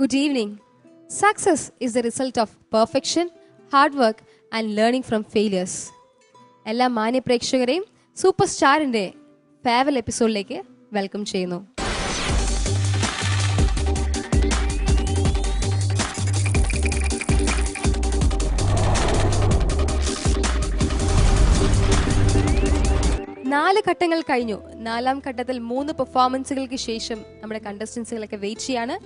Good evening. Success is the result of perfection, hard work and learning from failures. എല്ലാ മാന്യ പ്രേക്ഷകരെയും super സ്റ്റാറിൻ്റെ farewell എപ്പിസോഡിലേക്ക് welcome ചെയ്യുന്നു. നാല് ഘട്ടങ്ങൾ കഴിഞ്ഞു. നാലാം ഘട്ടത്തിൽ 3 പെർഫോമൻസുകൾക്ക് ശേഷം നമ്മുടെ കണ്ടസ്റ്റൻസുകളൊക്കെ വെയിറ്റ് ചെയ്യാണ്.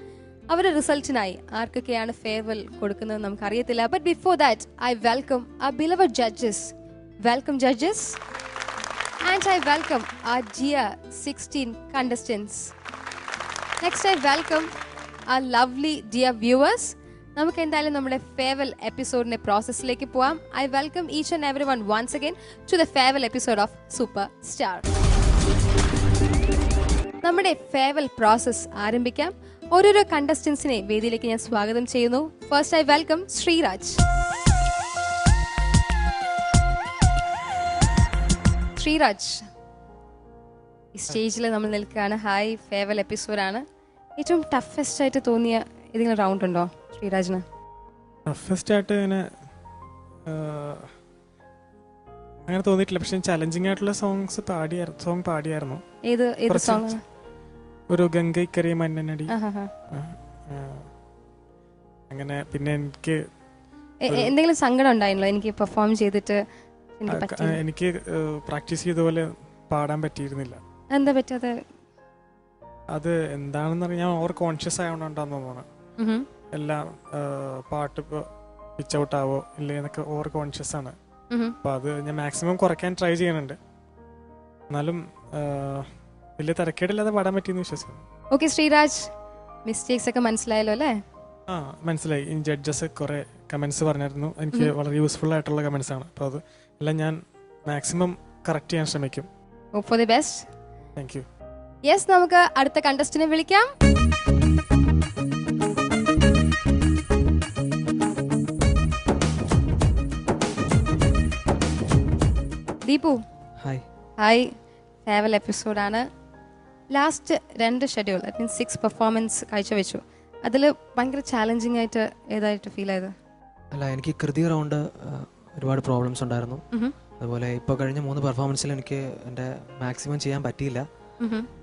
അവരുടെ റിസൾട്ടിനായി ആർക്കൊക്കെയാണ് ഫെയർവെൽ കൊടുക്കുന്നത് നമുക്കറിയത്തില്ല. But before that I welcome our beloved judges. Welcome judges. And I welcome our dear 16 contestants. Next I welcome our lovely dear viewers. നമുക്ക് എന്തായാലും നമ്മുടെ ഫെയർവെൽ എപ്പിസോഡിന്റെ പ്രോസസ്സിലേക്ക് പോവാം. I welcome each and every one once again to the farewell episode of super star. നമ്മുടെ farewell process ആരംഭിക്കാം. ഓരോരോ കണ്ടസ്റ്റൻസിനെ വേദിയിലേക്ക് ഞാൻ സ്വാഗതം ചെയ്യുന്നു. First I welcome Sreeraj. Sreeraj, ഈ സ്റ്റേജിൽ നമ്മൾ നിൽക്കുകയാണ്. ഹായ്, ഫെയർവെൽ എപ്പിസോഡാണ്. ഏറ്റവും ടഫസ്റ്റ് ആയിട്ട് തോന്നിയ ഏതെങ്കിലും റൗണ്ട് ഉണ്ടോ ശ്രീരാജിന്? ടഫസ്റ്റ് ആയിട്ട് അങ്ങനെ തോന്നിയിട്ടില്ല. പക്ഷെ ചലഞ്ചിങ് ആയിട്ടുള്ള സോങ് പാടിയായിരുന്നു. ഏത് സോങ്? ഒരു ഗംഗൈക്കറി മന്നനടി, അങ്ങനെ. പിന്നെ എനിക്ക് എന്തെങ്കിലും സങ്കടം ഉണ്ടായിരുന്നോ എനിക്ക് പെർഫോം ചെയ്തിട്ട്? എനിക്ക് പ്രാക്ടീസ് ചെയ്ത പോലെ പാടാൻ പറ്റിയിരുന്നില്ല. എന്താ പറ്റാതെ? അത് എന്താണെന്ന് അറിയാൻ ഓവർ കോൺഷ്യസ് ആയതുകൊണ്ടാന്ന് തോന്നുന്നു. എല്ലാം പാട്ട് പിച്ച് ഔട്ട് ആവോ ഇല്ലേ എന്നൊക്കെ ഓവർ കോൺഷ്യസ് ആണ്. അപ്പൊ അത് ഞാൻ മാക്സിമം കുറയ്ക്കാൻ ട്രൈ ചെയ്യുന്നുണ്ട്. എന്നാലും വലിയ തിരക്കേടില്ലാതെ പാടാൻ പറ്റിയെന്ന് വിശ്വസിക്കുന്നു. ഓക്കെ ശ്രീരാജ്, മിസ്റ്റേക്സ് ഒക്കെ മനസ്സിലായല്ലോ അല്ലേ? മനസ്സിലായി. ജഡ്ജസ് കുറെ കമന്റ്സ് പറഞ്ഞിരുന്നു. എനിക്ക് വളരെ യൂസ്ഫുൾ ആയിട്ടുള്ള കമന്റ്സ് ആണ്. അപ്പൊ അത് എല്ലാം ഞാൻ മാക്സിമം കറക്റ്റ് ചെയ്യാൻ ശ്രമിക്കും. Hope for the best. Thank you. Yes, നമുക്ക് അടുത്ത കണ്ടസ്റ്റന്റിനെ വിളിക്കാം. ദീപു. ഹായ്. ഹായ്, ഫെയർവെൽ എപ്പിസോഡാണ്. Last 2 schedule, that means 6 performance കാഴ്ചവെച്ചു. അതിൽ ഭയങ്കര ചാലഞ്ചിങ് ആയിട്ട് ഏതായിട്ട് ഫീൽ ആയത്? അല്ല, എനിക്ക് കൃതി റൗണ്ട് ഒരുപാട് പ്രോബ്ലംസ് ഉണ്ടായിരുന്നു. അതുപോലെ ഇപ്പോൾ കഴിഞ്ഞ 3 പെർഫോമൻസിൽ എനിക്ക് എൻ്റെ മാക്സിമം ചെയ്യാൻ പറ്റിയില്ല.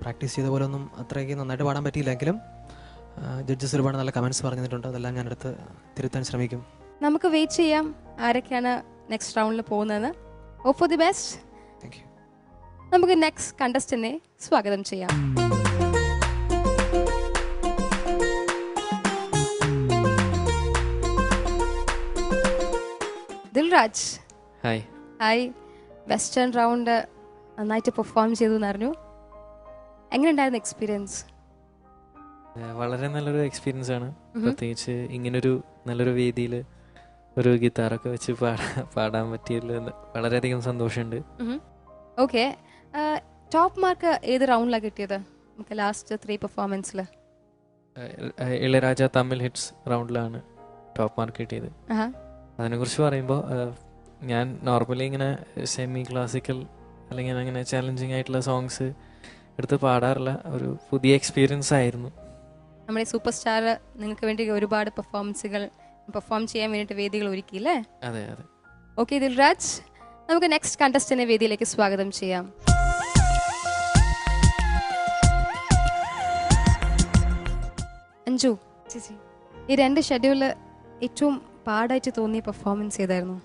പ്രാക്ടീസ് ചെയ്ത പോലെ ഒന്നും അത്രയ്ക്ക് നന്നായിട്ട് പാടാൻ പറ്റിയില്ലെങ്കിലും ജഡ്ജസ് ഒരുപാട് നല്ല കമൻറ്റ്സ് പറഞ്ഞിട്ടുണ്ട്. അതെല്ലാം ഞാനെടുത്ത് തിരുത്താൻ ശ്രമിക്കും. നമുക്ക് വെയിറ്റ് ചെയ്യാം ആരൊക്കെയാണ് നെക്സ്റ്റ് റൗണ്ടിൽ പോകുന്നതെന്ന്. Hope for the best. Thank you. നമുക്ക് നെക്സ്റ്റ് കണ്ടസ്റ്റന്റിനെ സ്വാഗതം ചെയ്യാം. Dilraj. Hi. Hi. Western round നന്നായിട്ട് പെർഫോം ചെയ്തു എന്നറിഞ്ഞു. എങ്ങനെ ഉണ്ടായിരുന്നു എക്സ്പീരിയൻസ്? വളരെ നല്ലൊരു എക്സ്പീരിയൻസ് ആണ്. പ്രത്യേകിച്ച് ഇങ്ങനൊരു നല്ലൊരു വേദിയിൽ ഒരു ഗിത്താറൊക്കെ വെച്ച് പാടാൻ പറ്റിയല്ലോ, വളരെയധികം സന്തോഷമുണ്ട്. ഓക്കെ, ടോപ്പ് മാർക്ക് ഏത് റൗണ്ടിലാണ് കിട്ടിയത് നമുക്ക് ലാസ്റ്റ് 3 പെർഫോമൻസിൽ? ഇളയരാജ തമിഴ് ഹിറ്റ്സ് റൗണ്ടിലാണ് ടോപ്പ് മാർക്ക് കിട്ടിയത്. അതിനെക്കുറിച്ച് പറയുമ്പോൾ ഞാൻ നോർമലി ഇങ്ങനെ സെമി ക്ലാസിക്കൽ അല്ലെങ്കിൽ അങ്ങനെ ചാലഞ്ചിങ് ആയിട്ടുള്ള സോങ്സ് എടുത്ത് പാടാറില്ല. ഒരു പുതിയ എക്സ്പീരിയൻസ് ആയിരുന്നു. നമ്മുടെ സൂപ്പർ സ്റ്റാർ നിങ്ങൾക്ക് വേണ്ടി ഒരുപാട് പെർഫോമൻസുകൾ പെർഫോം ചെയ്യാൻ വേണ്ടിയിട്ട് വേദികൾ ഒരുക്കിയില്ലേ? അതെ അതെ. ഓക്കെ ദിൽരാജ്, നമുക്ക് നെക്സ്റ്റ് കണ്ടസ്റ്റന്റിനെ വേദിയിലേക്ക് സ്വാഗതം ചെയ്യാം. അഞ്ജു ചേച്ചി, ഈ 2 ഷെഡ്യൂളിൽ ഏറ്റവും പാടായിട്ട് തോന്നിയ പെർഫോമൻസ് ഏതായിരുന്നു?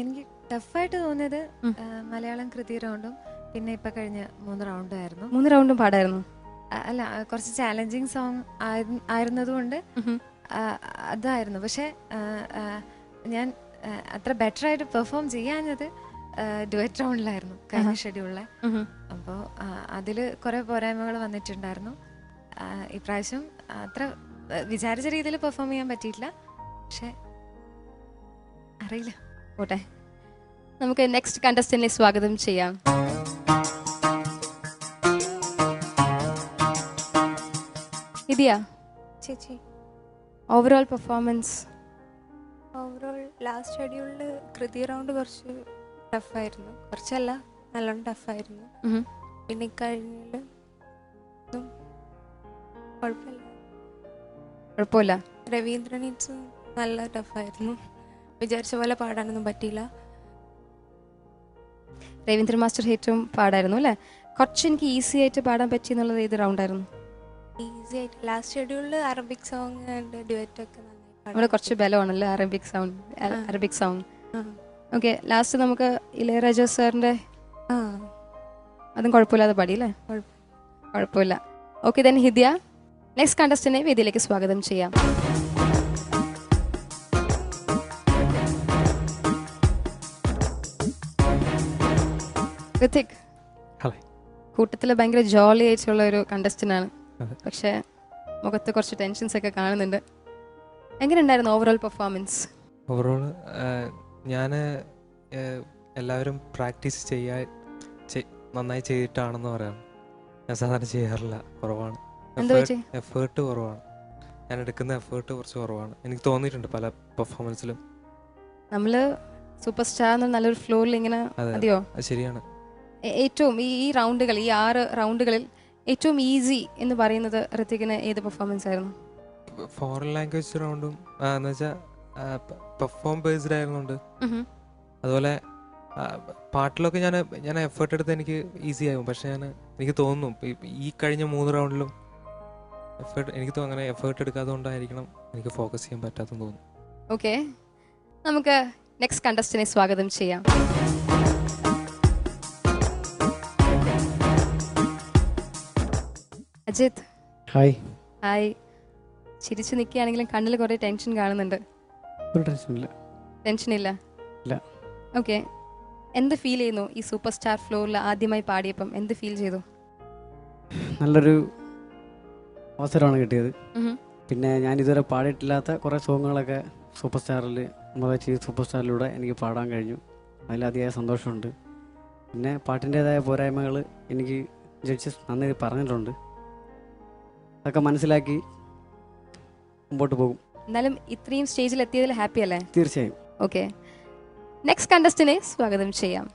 എനിക്ക് ടഫായിട്ട് തോന്നിയത് മലയാളം കൃതി റൗണ്ടും പിന്നെ ഇപ്പൊ കഴിഞ്ഞ 3 റൗണ്ടും ആയിരുന്നു. 3 റൗണ്ടും പാടായിരുന്നു? അല്ല, കുറച്ച് ചാലഞ്ചിങ് സോങ് ആയിരുന്നതുകൊണ്ട് അതായിരുന്നു. പക്ഷെ ഞാൻ അത്ര ബെറ്റർ ആയിട്ട് പെർഫോം ചെയ്യാഞ്ഞത് ഡുവറ്റ് റൗണ്ടിലായിരുന്നു കഴിഞ്ഞ ഷെഡ്യൂളിലെ. അപ്പോൾ അതിൽ കുറെ പോരായ്മകൾ വന്നിട്ടുണ്ടായിരുന്നു. ഇപ്രാവശ്യം അത്ര വിചാരിച്ച രീതിയിൽ പെർഫോം ചെയ്യാൻ പറ്റിയിട്ടില്ല. പക്ഷെ അറിയില്ല, പോട്ടെ. നമുക്ക് നെക്സ്റ്റ് കണ്ടസ്റ്റന്റിനെ സ്വാഗതം ചെയ്യാം. ഇതിയ ചേച്ചി, ഓവറോൾ പെർഫോമൻസ്? ഓവറോൾ ലാസ്റ്റ് ഷെഡ്യൂളിൽ കൃതി റൗണ്ട് കുറച്ച് ടഫായിരുന്നു. കുറച്ചല്ല, നല്ലോണം ടഫായിരുന്നു. പിന്നെ കഴിഞ്ഞിട്ട് കുഴപ്പമില്ല. കുഴപ്പമില്ല. രവീന്ദ്രൻ ഹിറ്റ്സ് നല്ല ടഫായിരുന്നു, വിചാരിച്ച പോലെ പാടാനൊന്നും പറ്റിയില്ല. രവീന്ദ്രൻ മാസ്റ്റർ ഏറ്റവും പാടായിരുന്നു അല്ലേ? കുറച്ച് എനിക്ക് ഈസി ആയിട്ട് പാടാൻ പറ്റി എന്നുള്ളത് ഏത് റൗണ്ടായിരുന്നു? ഈസി ആയിട്ട് ലാസ്റ്റ് ഷെഡ്യൂളിൽ അറബിക് സോങ് ആൻഡ് ഡ്യുവറ്റ് ഒക്കെ നമ്മുടെ കുറച്ച് ബലമാണല്ലേ അറബിക് സോങ്. ഓക്കെ, ലാസ്റ്റ് നമുക്ക് ഇളയരാജ സാറിന്റെ അതും കുഴപ്പമില്ലാതെ പാടി അല്ലേ? കുഴപ്പമില്ല. ഓക്കെ, ദെൻ ഹിദ്യ, നെക്സ്റ്റ് കണ്ടസ്റ്റന്റിനെ വേദിയിലേക്ക് സ്വാഗതം ചെയ്യാം. ഋതിക്, കൂട്ടത്തില് ഭയങ്കര ജോളി ആയിട്ടുള്ള ഒരു കണ്ടസ്റ്റന്റ് ആണ്, പക്ഷെ മുഖത്ത് കുറച്ച് ടെൻഷൻസ് ഒക്കെ കാണുന്നുണ്ട്. എങ്ങനെ ഉണ്ടായിരുന്നു ഓവറോൾ പെർഫോമൻസ്? ഓവറോൾ ഞാൻ എല്ലാവരും പ്രാക്ടീസ് നന്നായി ചെയ്തിട്ടാണെന്ന് പറയാം. ഞാൻ സാധാരണ ചെയ്യാറില്ല, കുറവാണ്. എഫേർട്ട് കുറവാണ്, ഞാൻ എടുക്കുന്ന എഫേർട്ട് കുറച്ച് കുറവാണ് എനിക്ക് തോന്നിയിട്ടുണ്ട് പല പെർഫോമൻസിലും. നമ്മള് സൂപ്പർ സ്റ്റാർ നല്ലൊരു ഫ്ലോറിൽ ഇങ്ങനെ അതെയോ? ശരിയാണ്. ഏറ്റവും ഈ റൗണ്ടുകൾ, ഈ 6 റൗണ്ടുകളിൽ ഏറ്റവും ഈസി എന്ന് പറയുന്നത് ഋതികിന് ഏത് പെർഫോമൻസ് ആയിരുന്നു? ഫോറിൻ ലാംഗ്വേജ് റൗണ്ടും എന്ന് വെച്ചാൽ പെർഫോം ബേസ്ഡ് ആയിരുന്നുണ്ട്. അതുപോലെ പാട്ടിലൊക്കെ ഞാൻ എഫേർട്ട് എടുത്ത് എനിക്ക് ഈസി ആകും. പക്ഷെ എനിക്ക് തോന്നുന്നു ഈ കഴിഞ്ഞ 3 റൗണ്ടിലും എനിക്ക് അങ്ങനെ എഫേർട്ട് എടുക്കാതെ കൊണ്ടായിരിക്കണം എനിക്ക് ഫോക്കസ് ചെയ്യാൻ പറ്റാത്തെന്ന് തോന്നുന്നു. ഓക്കെ, നമുക്ക് നെക്സ്റ്റ് കണ്ടസ്റ്റന്റിനെ സ്വാഗതം ചെയ്യാം. അജിത്. ഹായ്. ഹായ്. ചിരിച്ചു നിൽക്കുകയാണെങ്കിലും കണ്ണിൽ കുറെ ടെൻഷൻ കാണുന്നുണ്ട്. ടെൻഷനില്ല? ഓക്കെ, എന്ത് ഫീൽ ചെയ്യുന്നു ഈ സൂപ്പർ സ്റ്റാർ ഫ്ലോറിൽ ആദ്യമായി പാടിയപ്പം? എന്ത് ഫീൽ ചെയ്തു? നല്ലൊരു അവസരമാണ് കിട്ടിയത്. പിന്നെ ഞാൻ ഇതുവരെ പാടിയിട്ടില്ലാത്ത കുറേ സോങ്ങുകളൊക്കെ സൂപ്പർ സ്റ്റാറിൽ സൂപ്പർ സ്റ്റാറിലൂടെ എനിക്ക് പാടാൻ കഴിഞ്ഞു. അതിൽ അതിയായ സന്തോഷമുണ്ട്. പിന്നെ പാട്ടിൻ്റെതായ പോരായ്മകൾ എനിക്ക് ജഡ്ജസ് നന്നായി പറഞ്ഞിട്ടുണ്ട്. അതൊക്കെ മനസ്സിലാക്കി മുമ്പോട്ട് പോകും. എന്നാലും ഇത്രയും സ്റ്റേജിൽ എത്തിയതിൽ ഹാപ്പി അല്ലേ? തീർച്ചയായും. ഓക്കെ, നെക്സ്റ്റ് കണ്ടസ്റ്റന്റിനെ സ്വാഗതം ചെയ്യാം.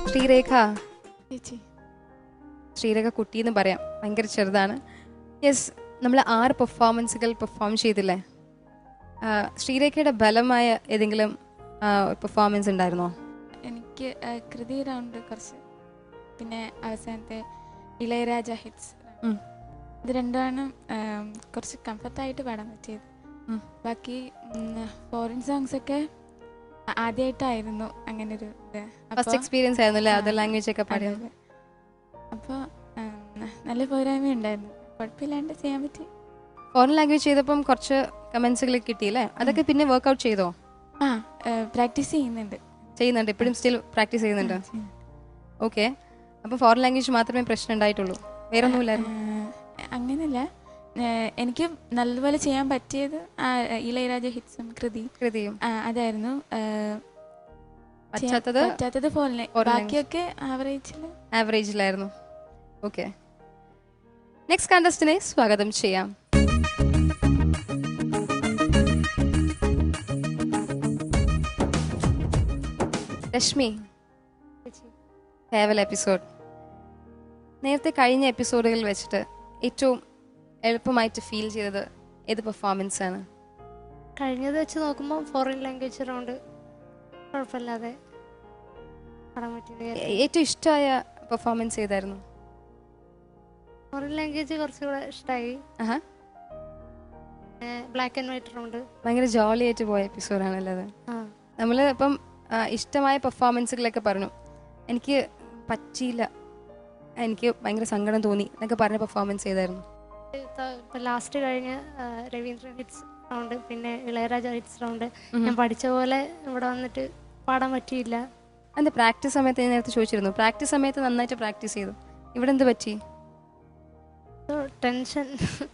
ശ്രീരേഖ. ശ്രീരേഖ കുട്ടിയെന്ന് പറയാം, ഭയങ്കര ചെറുതാണ്. യെസ്, നമ്മൾ 6 പെർഫോമൻസുകൾ പെർഫോം ചെയ്തില്ലേ? ശ്രീരേഖയുടെ ബലമായ ഏതെങ്കിലും പെർഫോമൻസ് ഉണ്ടായിരുന്നോ? എനിക്ക് കൃതി റൗണ്ട് കുറച്ച്, പിന്നെ അവസാനത്തെ ഇളയരാജ ഹിറ്റ്സ്, ഇത് രണ്ടാണ് കുറച്ച് കംഫർട്ടായിട്ട് പാടാൻ പറ്റിയത്. ബാക്കി ഫോറിൻ സോങ്സ് ഒക്കെ ആദ്യമായിട്ടായിരുന്നു അങ്ങനെ ഒരു ഫസ്റ്റ് എക്സ്പീരിയൻസ് ആയിരുന്നല്ലേ അതർ ലാംഗ്വേജ് ഒക്കെ പാടിയത്? അപ്പോൾ നല്ല പോരായ്മ ഉണ്ടായിരുന്നു, കുഴപ്പമില്ലാണ്ട് ചെയ്യാൻ പറ്റി. ഫോറിൻ ലാംഗ്വേജ് ചെയ്തപ്പം കുറച്ച് കമന്റ്സുകൾ കിട്ടിയില്ലേ? അതൊക്കെ പിന്നെ വർക്ക്ഔട്ട് ചെയ്തോ? പ്രാക്ടീസ് ചെയ്യുന്നുണ്ട്. ഇപ്പോഴും സ്റ്റിൽ പ്രാക്ടീസ് ചെയ്യുന്നുണ്ട്. ഓക്കെ, അപ്പോൾ ഫോറിൻ ലാംഗ്വേജ് മാത്രമേ പ്രശ്നം ഉണ്ടായിട്ടുള്ളൂ, വേറെ ഒന്നുമില്ലായിരുന്നു? അങ്ങനെയല്ല, എനിക്ക് നല്ലപോലെ ചെയ്യാൻ പറ്റിയത് ഇളയരാജ ഹിറ്റ്സും കൃതിയും അതായിരുന്നു. പറ്റാത്തത് പോലെ ബാക്കിയൊക്കെ ആവറേജിലായിരുന്നു. ഓക്കെ, നെക്സ്റ്റ് കണ്ടസ്റ്റന്റിനെ സ്വാഗതം ചെയ്യാം. Rashmi, farewell episode. നേരത്തെ കഴിഞ്ഞ എപ്പിസോഡുകളിൽ വെച്ചിട്ട് ഏറ്റവും എളുപ്പമായിട്ട് ഫീൽ ചെയ്തത് ഏത് പെർഫോമൻസ് ആണ്? കഴിഞ്ഞത് വെച്ച് നോക്കുമ്പോൾ ഫോറിൻ ലാംഗ്വേജ് റൗണ്ട് കുഴപ്പമില്ലാതെ പാടാൻ പറ്റിയത്. ഏറ്റവും ഇഷ്ടമായ പെർഫോമൻസ് ഏതായിരുന്നു? ഫോറിൻ ലാംഗ്വേജ് കുറച്ചുകൂടെ ഇഷ്ടമായി. ബ്ലാക്ക് ആൻഡ് വൈറ്റ് റൗണ്ട് ഭയങ്കര ജോളി ആയിട്ട് പോയ എപ്പിസോഡാണല്ലോ അത്. നമ്മൾ ഇപ്പം ഇഷ്ടമായ പെർഫോമൻസുകളൊക്കെ പറഞ്ഞു, എനിക്ക് പറ്റിയില്ല, എനിക്ക് ഭയങ്കര സങ്കടം തോന്നി എന്നൊക്കെ പറഞ്ഞ പെർഫോമൻസ് ചെയ്തായിരുന്നു? ഇപ്പം ലാസ്റ്റ് കഴിഞ്ഞ് രവീന്ദ്രൻ ഹിറ്റ്സ് റൗണ്ട് പിന്നെ ഇളയരാജ ഹിറ്റ്സ് റൗണ്ട് ഞാൻ പഠിച്ച പോലെ ഇവിടെ വന്നിട്ട് പാടാൻ പറ്റിയില്ല. എന്താ പ്രാക്ടീസ് സമയത്ത് ഞാൻ നേരത്തെ ചോദിച്ചിരുന്നു, പ്രാക്ടീസ് സമയത്ത് നന്നായിട്ട് പ്രാക്ടീസ് ചെയ്തു, ഇവിടെ എന്ത് പറ്റി?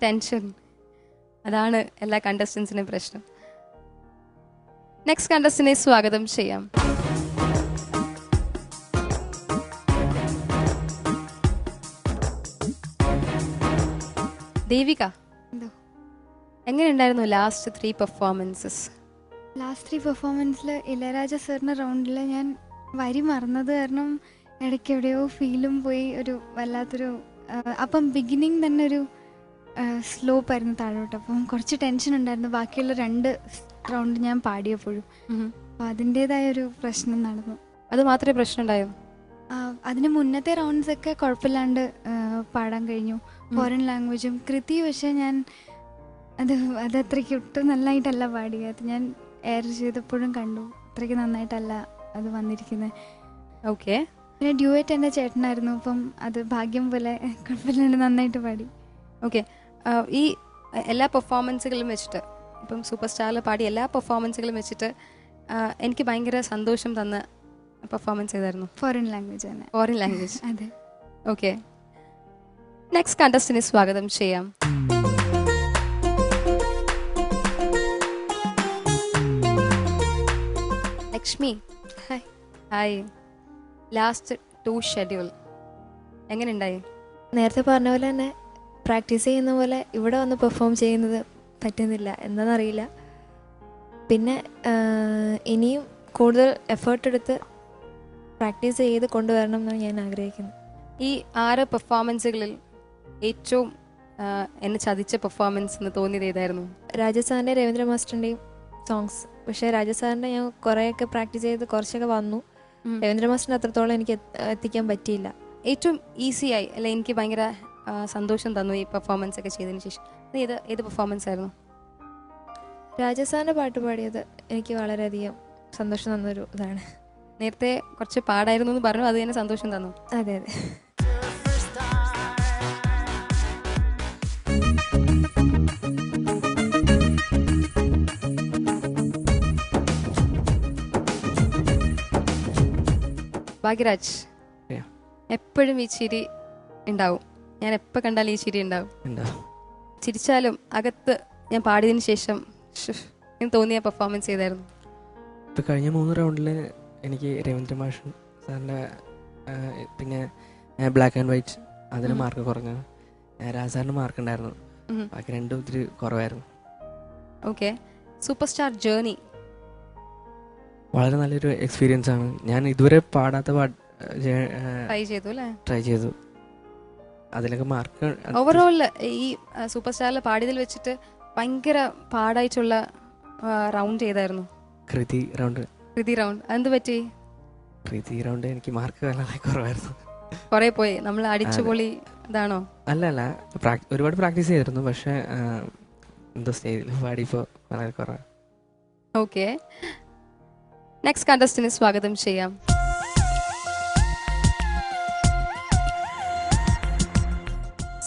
ടെൻഷൻ. അതാണ് എല്ലാ കണ്ടസ്റ്റൻസിനും പ്രശ്നം. നെക്സ്റ്റ് കണ്ടസ്റ്റന്റിനെ സ്വാഗതം ചെയ്യാം. ദേവിക, എങ്ങനെയുണ്ടായിരുന്നു ലാസ്റ്റ് 3 പെർഫോമൻസസ്? ലാസ്റ്റ് 3 പെർഫോമൻസിൽ ഇളയരാജ സാറിൻ്റെ റൗണ്ടിൽ ഞാൻ വരി മറന്നത് കാരണം ഇടയ്ക്ക് എവിടെയോ ഫീലും പോയി, ഒരു വല്ലാത്തൊരു അപ്പം ബിഗിനിങ് തന്നെ ഒരു സ്ലോപ്പ് ആയിരുന്നു താഴോട്ട്. അപ്പം കുറച്ച് ടെൻഷൻ ഉണ്ടായിരുന്നു ബാക്കിയുള്ള 2 റൗണ്ട് ഞാൻ പാടിയപ്പോഴും. അപ്പം അതിൻ്റെതായ ഒരു പ്രശ്നം നടന്നു. അത് മാത്രമേ പ്രശ്നം ഉണ്ടായോ? അതിന് മുന്നത്തെ റൗണ്ട്സ് ഒക്കെ കുഴപ്പമില്ലാണ്ട് പാടാൻ കഴിഞ്ഞു. ഫോറിൻ ലാംഗ്വേജും കൃതി, പക്ഷേ ഞാൻ അതത്രയ്ക്ക് ഒട്ടും നന്നായിട്ടല്ല പാടിയത്. അത് ഞാൻ എയർ ചെയ്തപ്പോഴും കണ്ടു അത്രയ്ക്ക് നന്നായിട്ടല്ല അത് വന്നിരിക്കുന്നത്. ഓക്കെ. പിന്നെ ഡ്യൂറ്റ് എൻ്റെ ചേട്ടനായിരുന്നു. അപ്പം അത് ഭാഗ്യം പോലെ കുഴപ്പമില്ലാണ്ട് നന്നായിട്ട് പാടി. ഓക്കെ. ഈ എല്ലാ പെർഫോമൻസുകളും വെച്ചിട്ട്, ഇപ്പം സൂപ്പർ സ്റ്റാറിൽ പാടിയ എല്ലാ പെർഫോമൻസുകളും വെച്ചിട്ട് എനിക്ക് ഭയങ്കര സന്തോഷം തന്ന പെർഫോമൻസ് ഏതായിരുന്നു? ഫോറിൻ ലാംഗ്വേജ് തന്നെ. Foreign language. അതെ. ഓക്കെ. നെക്സ്റ്റ് കണ്ടസ്റ്റന്റിനെ സ്വാഗതം ചെയ്യാം. ലക്ഷ്മി. ഹായ്. ലാസ്റ്റ് 2 ഷെഡ്യൂൾ എങ്ങനെയുണ്ടായി? നേരത്തെ പറഞ്ഞ പോലെ തന്നെ പ്രാക്ടീസ് ചെയ്യുന്ന പോലെ ഇവിടെ വന്ന് പെർഫോം ചെയ്യുന്നത് പറ്റുന്നില്ല, എന്താണെന്നറിയില്ല. പിന്നെ ഇനിയും കൂടുതൽ എഫേർട്ട് എടുത്ത് പ്രാക്ടീസ് ചെയ്ത് കൊണ്ടുവരണം എന്നാണ് ഞാൻ ആഗ്രഹിക്കുന്നത്. ഈ 6 പെർഫോമൻസുകളിൽ ഏറ്റവും എന്നെ ചതിച്ച പെർഫോമൻസ് എന്ന് തോന്നിയത് ഏതായിരുന്നു? രാജസ്ഥാൻ്റെ രവീന്ദ്ര മാസ്റ്ററിൻ്റെയും സോങ്സ്. പക്ഷേ രാജസ്ഥാൻ്റെ ഞാൻ കുറേയൊക്കെ പ്രാക്ടീസ് ചെയ്ത് കുറച്ചൊക്കെ വന്നു. രവീന്ദ്ര മാസ്റ്ററിന് അത്രത്തോളം എനിക്ക് എത്തിക്കാൻ പറ്റിയില്ല. ഏറ്റവും ഈസിയായി അല്ലെ എനിക്ക് ഭയങ്കര സന്തോഷം തന്നു ഈ പെർഫോമൻസ് ഒക്കെ ചെയ്തതിന് ശേഷം ഏത് പെർഫോമൻസ് ആയിരുന്നു? രാജസ്ഥാൻ്റെ പാട്ട് പാടിയത് എനിക്ക് വളരെയധികം സന്തോഷം തന്നൊരു ഇതാണ്. നേരത്തെ കുറച്ച് പാടായിരുന്നു എന്ന് പറഞ്ഞു, അത് തന്നെ സന്തോഷം തന്നു. അതെ അതെ. ഭാഗ്യരാജ്, എപ്പോഴും ഈ ചിരി ഉണ്ടാവും. ഞാൻ എപ്പോൾ കണ്ടാലും ഈ ചിരി ഉണ്ടാവും. ചിരിച്ചാലും അകത്ത് ഞാൻ പാടിയതിന് ശേഷം തോന്നിയ പെർഫോമൻസ് ചെയ്തായിരുന്നു. ഇപ്പോൾ കഴിഞ്ഞ 3 റൗണ്ടിൽ എനിക്ക് രവീന്ദ്ര മാഷൻ സാറിൻ്റെ പിന്നെ ബ്ലാക്ക് ആൻഡ് വൈറ്റ് അതിന് മാർക്ക് കുറഞ്ഞു. രാജസാറിന് മാർക്ക് ഉണ്ടായിരുന്നു. ബാക്കി 2 ഒത്തിരി കുറവായിരുന്നു. ഓക്കെ. സൂപ്പർ സ്റ്റാർ ജേർണി വളരെ നല്ലൊരു എക്സ്പീരിയൻസ് ആണ്. ഞാൻ ഇതുവരെ പാടാത്ത ട്രൈ ചെയ്തു. അതിലൊക്കെ മാർക്ക് ഓവറോൾ ഈ സൂപ്പർ സ്റ്റാറിൽ പാടിയതിൽ വെച്ചിട്ട് ഭയങ്കര പാടായിട്ടുള്ള റൗണ്ട് ഏതായിരുന്നു? കൃതി റൗണ്ട്. എന്ത് പറ്റി? കൃതി റൗണ്ട് എനിക്ക് മാർക്ക് വളരെ കുറവായിരുന്നു. കുറെ പോയി നമ്മൾ അടിച്ചുപൊളി ഇതാണോ? അല്ല, ഒരുപാട് പ്രാക്ടീസ് ചെയ്തിരുന്നു. പക്ഷെ എന്തോ സ്റ്റേജിൽ പാടിയപ്പോൾ വളരെ കുറവാണ്. ഓക്കെ. നെക്സ്റ്റ് കണ്ടസ്റ്റന്റിനെ സ്വാഗതം ചെയ്യാം.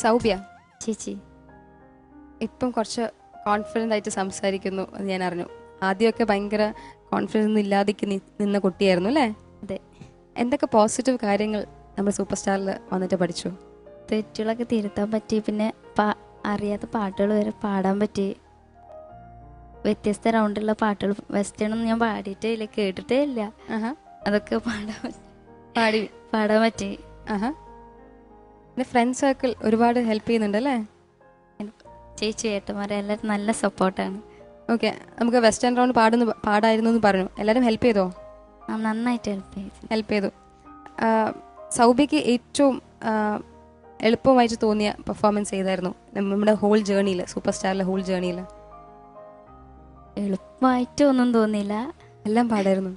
സൗബ്യ ചേച്ചി, ഇപ്പം കുറച്ച് കോൺഫിഡൻ്റ് ആയിട്ട് സംസാരിക്കുന്നു എന്ന് ഞാൻ അറിഞ്ഞു. ആദ്യമൊക്കെ ഭയങ്കര കോൺഫിഡൻസ് ഒന്നും ഇല്ലാതെ നിന്ന കുട്ടിയായിരുന്നു അല്ലേ? അതെ. എന്തൊക്കെ പോസിറ്റീവ് കാര്യങ്ങൾ നമ്മൾ സൂപ്പർ സ്റ്റാറിൽ വന്നിട്ട് പഠിച്ചു? തെറ്റുകളൊക്കെ തിരുത്താൻ പറ്റി. പിന്നെ അറിയാത്ത പാട്ടുകൾ വരെ പാടാൻ പറ്റി. വ്യത്യസ്ത റൗണ്ടിലുള്ള പാട്ടുകൾ, വെസ്റ്റേൺ ഒന്നും ഞാൻ പാടിയിട്ടേ ഇല്ല, കേട്ടിട്ടേ ഇല്ല. അതൊക്കെ പാടാൻ പറ്റി. ഫ്രണ്ട് സർക്കിൾ ഒരുപാട് ഹെൽപ്പ് ചെയ്യുന്നുണ്ടല്ലേ? ചേച്ചി ഏട്ടന്മാരെ എല്ലാവരും നല്ല സപ്പോർട്ടാണ്. ഓക്കെ. നമുക്ക് വെസ്റ്റേൺ റൗണ്ട് പാടായിരുന്നു എന്ന് പറഞ്ഞു. എല്ലാവരും ഹെൽപ്പ് ചെയ്തോ? നന്നായിട്ട് ഹെൽപ്പ് ചെയ്തു. സൗബ്യക്ക് ഏറ്റവും എളുപ്പമായിട്ട് തോന്നിയ പെർഫോമൻസ് ചെയ്തായിരുന്നു നമ്മുടെ ഹോൾ ജേർണിയിൽ, സൂപ്പർ സ്റ്റാറിലെ ഹോൾ ജേർണിയിൽ? എളുപ്പമായിട്ട് ഒന്നും തോന്നിയില്ല. എല്ലാം പാടായിരുന്നു.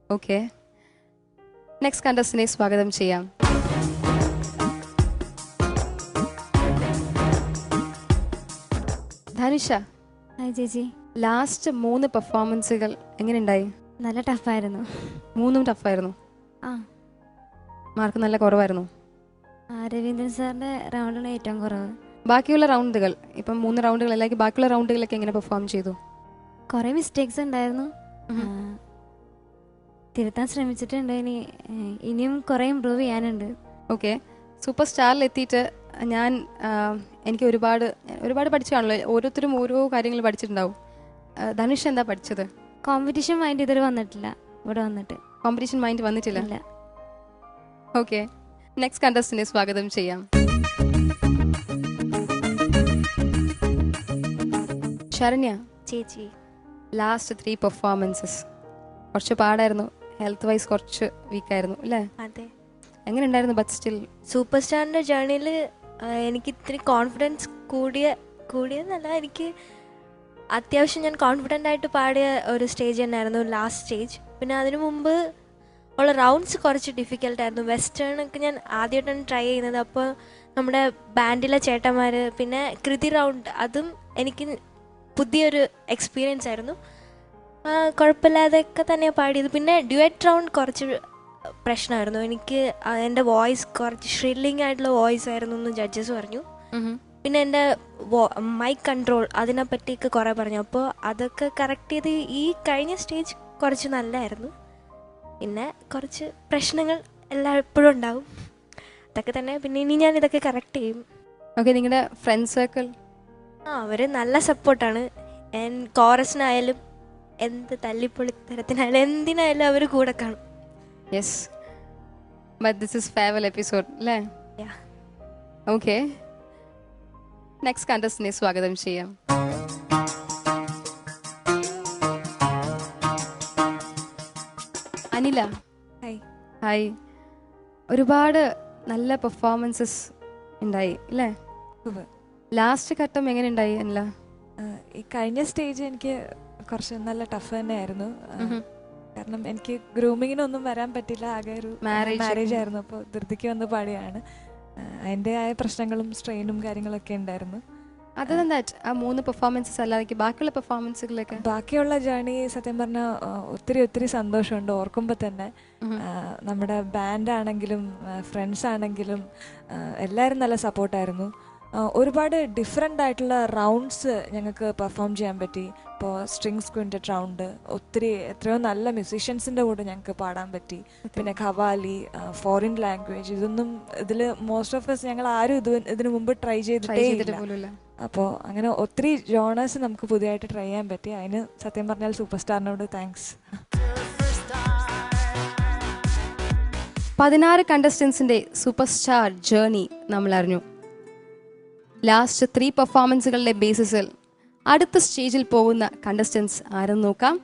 ഓക്കെ. നെക്സ്റ്റ് കണ്ടസ്റ്റന്റിനെ സ്വാഗതം ചെയ്യാം. ധനുഷ. ഹായ് ചേച്ചി. ലാസ്റ്റ് 3 പെർഫോമൻസുകൾ എങ്ങനെയുണ്ടായി? നല്ല ടഫായിരുന്നു. 3 ടഫായിരുന്നു. മാർക്ക് നല്ല കുറവായിരുന്നു. രവീന്ദ്രൻ സാറിന്റെ റൗണ്ടാണ് ഏറ്റവും കുറവ്. ബാക്കിയുള്ള റൗണ്ടുകൾ ഇപ്പം 3 റൗണ്ടുകൾ അല്ലെങ്കിൽ ബാക്കിയുള്ള റൗണ്ടുകളൊക്കെ എങ്ങനെ പെർഫോം ചെയ്തു? കുറേ മിസ്റ്റേക്സ് ഉണ്ടായിരുന്നു, തിരുത്താൻ ശ്രമിച്ചിട്ടുണ്ട്. ഇനിയും കുറേ ഇമ്പ്രൂവ് ചെയ്യാനുണ്ട്. ഓക്കെ. സൂപ്പർ സ്റ്റാറിൽ എത്തിയിട്ട് എനിക്ക് ഒരുപാട് പഠിച്ചു കാണുമല്ലോ. ഓരോരുത്തരും ഓരോ കാര്യങ്ങൾ പഠിച്ചിട്ടുണ്ടാവും. ധനുഷ് എന്താ പഠിച്ചത്? കോമ്പറ്റീഷൻ മൈൻഡ് ഇതുവരെ വന്നിട്ടില്ല. ഇവിടെ വന്നിട്ട് കോമ്പറ്റീഷൻ മൈൻഡ് വന്നിട്ടില്ല. ഓക്കെ. നെക്സ്റ്റ് കണ്ടസ്റ്റന്റിനെ സ്വാഗതം ചെയ്യാം. ശരണ്യ ചേച്ചി, ലാസ്റ്റ് 3 പെർഫോമൻസസ് കുറച്ച് പാടായിരുന്നു. ഹെൽത്ത് വൈസ് കുറച്ച് വീക്കായിരുന്നു അല്ലേ? അതെ. എങ്ങനെ ഉണ്ടായിരുന്നു? ബട്ട് സ്റ്റിൽ സൂപ്പർ സ്റ്റാറിൻ്റെ ജേർണിയിൽ എനിക്ക് ഇത്തിരി കോൺഫിഡൻസ് കൂടിയെന്നല്ല, എനിക്ക് അത്യാവശ്യം ഞാൻ കോൺഫിഡൻ്റ് ആയിട്ട് പാടിയ ഒരു സ്റ്റേജ് തന്നെയായിരുന്നു ലാസ്റ്റ് സ്റ്റേജ്. പിന്നെ അതിനു മുമ്പ് ഉള്ള റൗണ്ട്സ് കുറച്ച് ഡിഫിക്കൽട്ടായിരുന്നു. വെസ്റ്റേണൊക്കെ ഞാൻ ആദ്യമായിട്ടാണ് ട്രൈ ചെയ്യുന്നത്. അപ്പോൾ നമ്മുടെ ബാൻഡിലെ ചേട്ടന്മാർ, പിന്നെ കൃതി റൗണ്ട്, അതും എനിക്ക് പുതിയൊരു എക്സ്പീരിയൻസ് ആയിരുന്നു. കുഴപ്പമില്ലാതെയൊക്കെ തന്നെയാണ് പാടിയത്. പിന്നെ ഡ്യുവറ്റ് റൗണ്ട് കുറച്ച് പ്രശ്നമായിരുന്നു. എനിക്ക് എൻ്റെ വോയിസ് കുറച്ച് ഷ്രില്ലിംഗ് ആയിട്ടുള്ള വോയിസ് ആയിരുന്നു എന്ന് ജഡ്ജസ് പറഞ്ഞു. പിന്നെ എൻ്റെ മൈക്ക് കൺട്രോൾ അതിനെപ്പറ്റിയൊക്കെ കുറേ പറഞ്ഞു. അപ്പോൾ അതൊക്കെ കറക്റ്റ് ചെയ്ത് ഈ കഴിഞ്ഞ സ്റ്റേജ് കുറച്ച് നല്ലതായിരുന്നു. പിന്നെ കുറച്ച് പ്രശ്നങ്ങൾ എപ്പോഴും ഉണ്ടാവും, അതൊക്കെ തന്നെ. പിന്നെ ഇനി ഞാൻ ഇതൊക്കെ കറക്റ്റ് ചെയ്യും. ഓക്കെ. നിങ്ങളുടെ ഫ്രണ്ട് സർക്കിൾ? അവർ നല്ല സപ്പോർട്ടാണ്. കോറസിനായാലും എന്ത് തല്ലിപ്പൊളി തരത്തിനായാലും എന്തിനായാലും അവർ കൂടെ കാണും. Yes, but this is farewell episode അല്ലേ? ഓക്കെ, നെക്സ്റ്റ് കണ്ടസ്റ്റന്റിനെ സ്വാഗതം ചെയ്യാം. അനില. ഹായ്. ഒരുപാട് നല്ല പെർഫോമൻസസ് ഉണ്ടായി അല്ലേ? ലാസ്റ്റ് ഘട്ടം എങ്ങനെ ഉണ്ടായി അനില? ഈ കഴിഞ്ഞ സ്റ്റേജ് എനിക്ക് കുറച്ച് നല്ല ടഫ് തന്നെയായിരുന്നു. കാരണം എനിക്ക് ഗ്രൂമിങ്ങിനൊന്നും വരാൻ പറ്റില്ല. ആകെ ഒരു മാരേജ് ആയിരുന്നു. അപ്പോൾ ധൃതിക്ക് വന്ന് പാടിയാണ്. അതിൻ്റെതായ പ്രശ്നങ്ങളും സ്ട്രെയിനും കാര്യങ്ങളൊക്കെ ഉണ്ടായിരുന്നു. അതർ ദാൻ ദാറ്റ് ആ 3 പെർഫോമൻസസ് അല്ലാതെ ബാക്കിയുള്ള പെർഫോമൻസുകളൊക്കെ? ബാക്കിയുള്ള ജേർണി സത്യം പറഞ്ഞാൽ ഒത്തിരി സന്തോഷമുണ്ട് ഓർക്കുമ്പോൾ തന്നെ. നമ്മുടെ ബാൻഡാണെങ്കിലും ഫ്രണ്ട്സ് ആണെങ്കിലും എല്ലാവരും നല്ല സപ്പോർട്ടായിരുന്നു. ഒരുപാട് ഡിഫറെൻ്റ് ആയിട്ടുള്ള റൗണ്ട്സ് ഞങ്ങൾക്ക് പെർഫോം ചെയ്യാൻ പറ്റി. ഇപ്പോൾ സ്ട്രിങ്സ് ക്വിൻറ്ററ്റ് റൗണ്ട്, എത്രയോ നല്ല മ്യൂസീഷ്യൻസിൻ്റെ കൂടെ ഞങ്ങൾക്ക് പാടാൻ പറ്റി. പിന്നെ ഖവാലി, ഫോറിൻ ലാംഗ്വേജ്, ഇതൊന്നും ഇതിൽ മോസ്റ്റ് ഓഫ് us ഞങ്ങൾ ആരും ഇതിനു മുമ്പ് ട്രൈ ചെയ്തിട്ടില്ല. അപ്പോൾ അങ്ങനെ ഒത്തിരി ജോണേഴ്സ് നമുക്ക് പുതിയതായിട്ട് ട്രൈ ചെയ്യാൻ പറ്റി. അതിന് സത്യം പറഞ്ഞാൽ സൂപ്പർ സ്റ്റാറിനോട് താങ്ക്സ്. 16 കണ്ടസ്റ്റൻസിൻ്റെ സൂപ്പർ സ്റ്റാർ ജേർണി നമ്മൾ അറിഞ്ഞു. ലാസ്റ്റ് 3 പെർഫോമൻസുകളുടെ ബേസിസിൽ അടുത്ത സ്റ്റേജിൽ പോകുന്ന കണ്ടസ്റ്റൻസ് ആരെന്ന് നോക്കാം.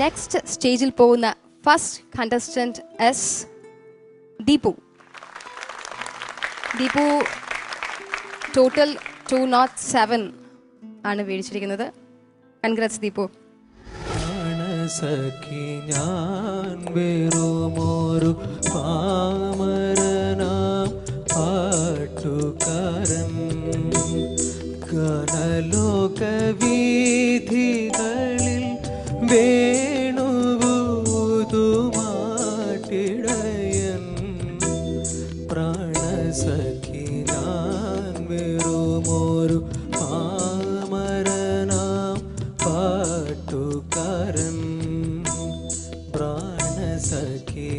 നെക്സ്റ്റ് സ്റ്റേജിൽ പോകുന്ന first contestant S Deepu. Deepu total 207 ആണ് മേടിച്ചിരിക്കുന്നത്. കൺഗ്രാറ്റ്സ് ദീപു. സഖി ഞാൻ വെറുമൊരു പാമരനാം പാട്ടുകാരൻ കനലോകവീഥികളിൽ വേണുവൂതുമാട്ടിടയൻ പ്രാണസഖി ഞാൻ വെറുമൊരു പാമരനാം പാട്ടുകാരൻ പ്രാണസഖി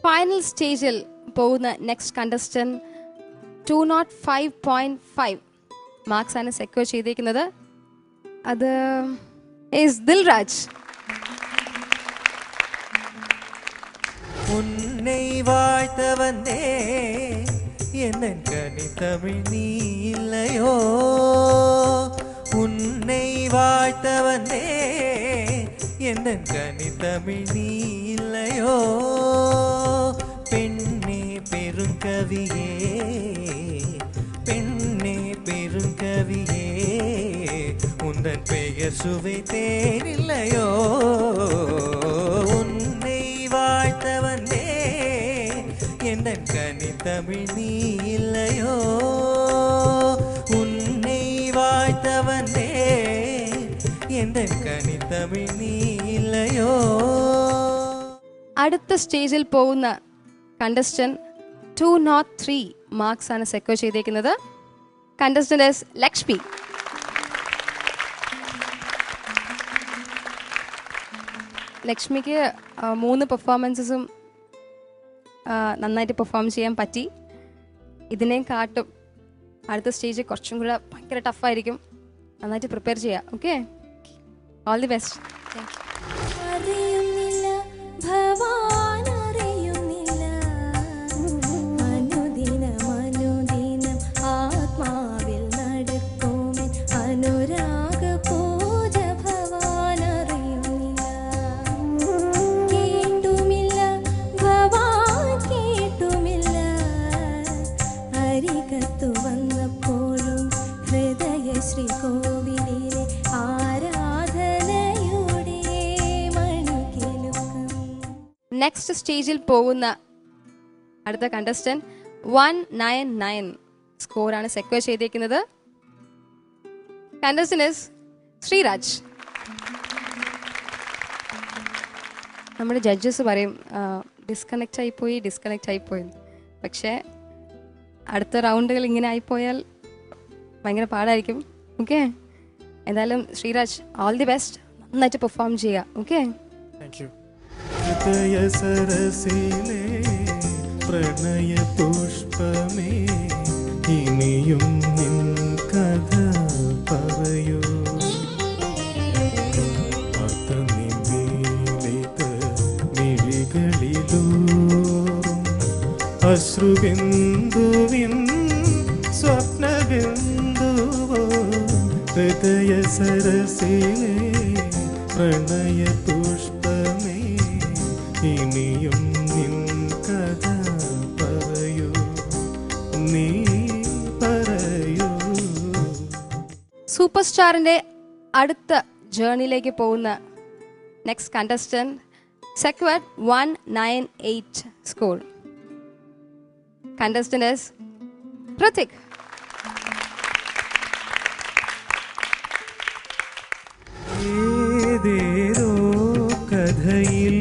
ഫൈനൽ സ്റ്റേജിൽ പോകുന്ന നെക്സ്റ്റ് കണ്ടസ്റ്റന്റ് 205.5 മാർക്സ് ആണ് സെക്യൂർ ചെയ്തിരിക്കുന്നത്. അത് ഈസ് ദിൽരാജ്. உன்னை வாழ்த்த வந்தே என்ன கனி தமிழ் நீ இல்லையோ உன்னை வாழ்த்த வந்தே என்ன கனி தமிழ் நீ இல்லையோ பெண்ணே பெருங்கவியே பெண்ணே பெருங்கவியே உந்தன் பெயர் சுவை தேனில்லையோ உன்னை வாழ்த்த வந்தே எந்தன் கனி தமிழ் நீ இல்லையோ உன்னை வாழ்த்த வந்தே எந்தன் கனி தமிழ் நீ இல்லையோ. അടുത്ത സ്റ്റേജിൽ പോകുന്ന കണ്ടസ്റ്റന്റ് 203 മാർക്സ് ആണ് സെക്യൂർ ചെയ്തിരിക്കുന്നത്. Contestant S Lakshmi. ലക്ഷ്മിക്ക് 3 പെർഫോമൻസസും നന്നായിട്ട് പെർഫോം ചെയ്യാൻ പറ്റി. ഇതിനെയും കാട്ടും അടുത്ത സ്റ്റേജ് കുറച്ചും കൂടെ ഭയങ്കര ടഫായിരിക്കും. നന്നായിട്ട് പ്രിപ്പയർ ചെയ്യാം. Okay, all the best. Next സ്റ്റേജിൽ പോകുന്ന അടുത്ത കണ്ടസ്റ്റന്റ് 199 സ്കോറാണ് സെക്യൂർ ചെയ്തേക്കുന്നത്. Contestant is Sreeraj. നമ്മുടെ ജഡ്ജസ് പറയും ഡിസ്കണക്റ്റ് ആയിപ്പോയി. പക്ഷേ അടുത്ത റൗണ്ടുകൾ ഇങ്ങനെ ആയിപ്പോയാൽ ഭയങ്കര പാടായിരിക്കും. ഓക്കെ, എന്തായാലും ശ്രീരാജ് ഓൾ ദി ബെസ്റ്റ്. നന്നായിട്ട് പെർഫോം ചെയ്യുക. Okay, thank you. സരസിലെ പ്രണയ പുഷ്പമേ ഇനിയും നിൻ കഥ പറയൂ. അർത്ഥനിമീലിത മിഴികളിലൂറും അശ്രുബിന്ദുവിൻ സ്വപ്നബിന്ദുവോ ഹൃദയ സരസിലെ പ്രണയ പുഷ്പമേ ഇനിയും നിൻ കഥ പറയൂ, നീ പറയൂ. സൂപ്പർ സ്റ്റാറിന്റെ അടുത്ത ജേർണിയിലേക്ക് പോകുന്ന next contestant secured 198 score. Contestant is Pratheek. ഏതേതോ കഥയിൽ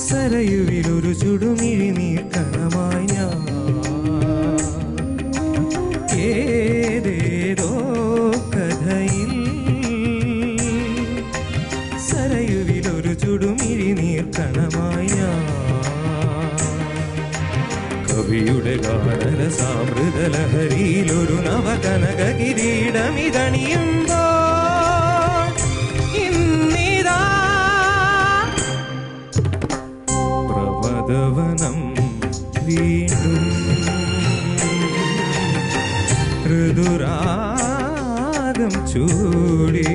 സരയുവിലൊരു ചുടുമിഴി നീർക്കണമായി ഞാൻ. ഏതേതോ കഥയിൽ സരയുവിലൊരു ചുടുമിഴി നീർക്കണമായി ഞാൻ. കവിയുടെ ഗാനര സാമൃത ലഹരിയിലൊരു നവകനക കിരീടമിതണിയുമ്പോൾ ഇന്നിതാ പ്രവദവനം വീണ്ടും ഋതുരാഗം ചൂടി.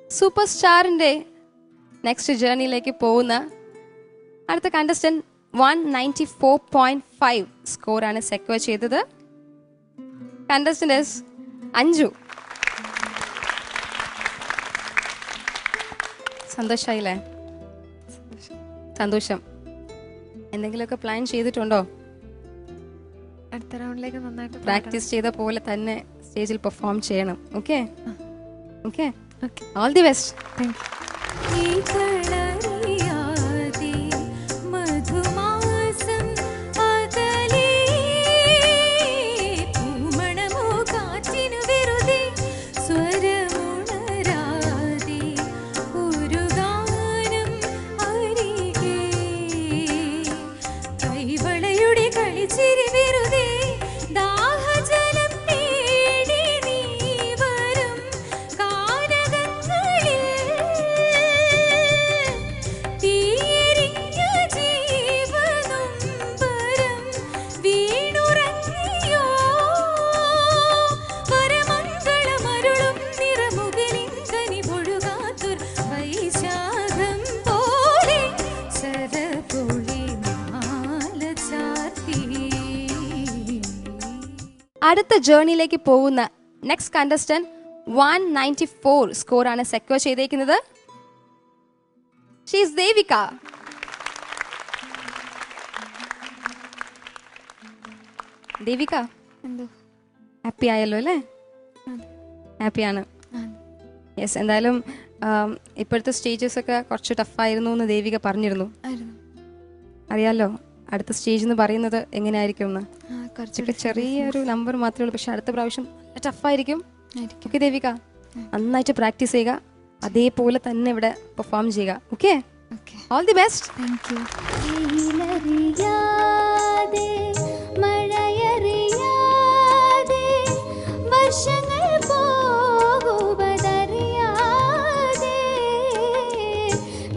സൂപ്പർ സ്റ്റാറിന്റെ നെക്സ്റ്റ് ജേർണിയിലേക്ക് പോകുന്ന അടുത്ത കണ്ടസ്റ്റന്റ് 194.5 സ്കോറാണ് സെക്യൂർ ചെയ്തത്. Contestant is Anju. സന്തോഷായില്ലേ? സന്തോഷം. എന്തെങ്കിലുമൊക്കെ പ്ലാൻ ചെയ്തിട്ടുണ്ടോ? അടുത്ത റൗണ്ടിലേക്ക് നന്നായിട്ട് പ്രാക്ടീസ് ചെയ്ത പോലെ തന്നെ സ്റ്റേജിൽ പെർഫോം ചെയ്യണം. Okay okay, all the best. Thank U. അടുത്ത ജേർണിയിലേക്ക് പോകുന്ന നെക്സ്റ്റ് കണ്ടസ്റ്റന്റ് 194 സ്കോറാണ് സെക്യൂർ ചെയ്തേക്കുന്നത്. She is Devika. Devika happy ആയല്ലോ അല്ലേ? ഹാപ്പിയാണ്. യെസ്, എന്തായാലും ഇപ്പോഴത്തെ സ്റ്റേജസ് ഒക്കെ കുറച്ച് ടഫായിരുന്നു എന്ന് ദേവിക പറഞ്ഞിരുന്നു. അറിയാലോ അടുത്ത സ്റ്റേജ് എന്ന് പറയുന്നത് എങ്ങനെയായിരിക്കും എന്ന്. കുറച്ചൊക്കെ ചെറിയൊരു നമ്പർ മാത്രമേ ഉള്ളൂ, പക്ഷെ അടുത്ത പ്രാവശ്യം ടഫായിരിക്കും. ഓക്കെ ദേവിക, നന്നായിട്ട് പ്രാക്ടീസ് ചെയ്യുക, അതേപോലെ തന്നെ ഇവിടെ പെർഫോം ചെയ്യുക. Okay, all the best. Thank you. മഴയറിയാതെ വർഷങ്ങൾ പോകുവതറിയാതെ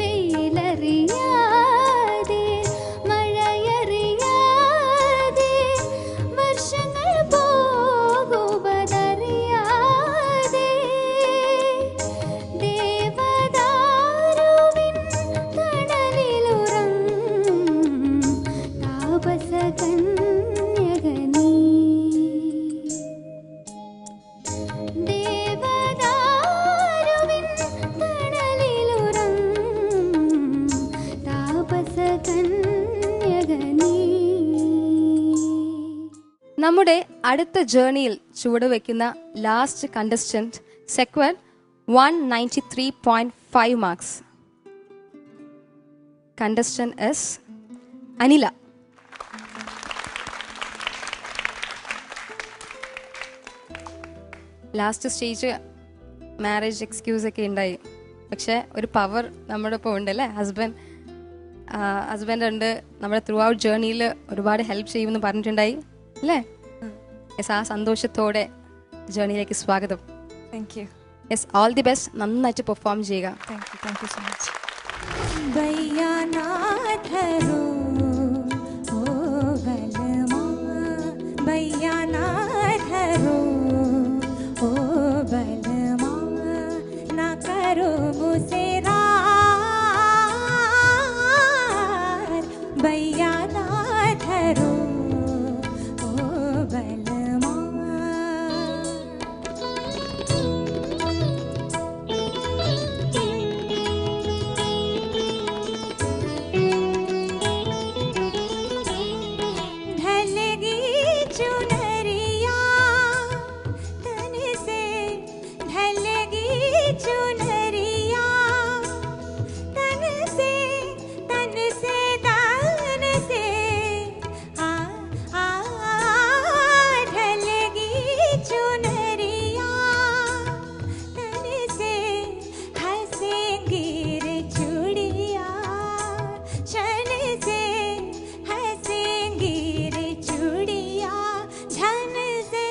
വെയിലറിയാതെ മഴയറിയാതെ വർഷങ്ങൾ പോകുവതറിയാതെ ദേവദാരുവിൻ തണലിലുറങ്ങും താപസകന്യകനീ. ദേവദാരുവിൻ തണലിലുറങ്ങും താപസകന്യകനീ. നമ്മുടെ അടുത്ത ജേർണിയിൽ ചുവടുവെക്കുന്ന last contestant secure 193.5 marks. Contestant is Anila. Last stage marriage excuse ഒക്കെ ഉണ്ടായി, പക്ഷെ ഒരു പവർ നമ്മുടെ ഒപ്പം ഉണ്ട് അല്ലേ. ഹസ്ബൻഡ് ഉണ്ട്, നമ്മുടെ ത്രൂ ഔട്ട് ജേർണിയിൽ ഒരുപാട് ഹെൽപ്പ് ചെയ്യുമെന്ന് പറഞ്ഞിട്ടുണ്ടായി അല്ലേ. യെസ്, ആ സന്തോഷത്തോടെ ജേർണിയിലേക്ക് സ്വാഗതം. Thank you. Yes, all the best. നന്നായിട്ട് പെർഫോം ചെയ്യുക. Thank you so much. ഭയ്യാനാഥരോ ഓ ബലമാ, ഭയ്യാനാഥരോ ओ बलमा ना करो मुझसे रार, भैया ना धरो ओ बलमा. ढलेगी चुनरिया तन से, ढलेगी चुनरिया तन से, तन से, तन से आ आ ढलेगी चुनरिया तन से, हंसेंगी रे चूड़िया शन से, हंसेंगी रे चूड़िया झन से,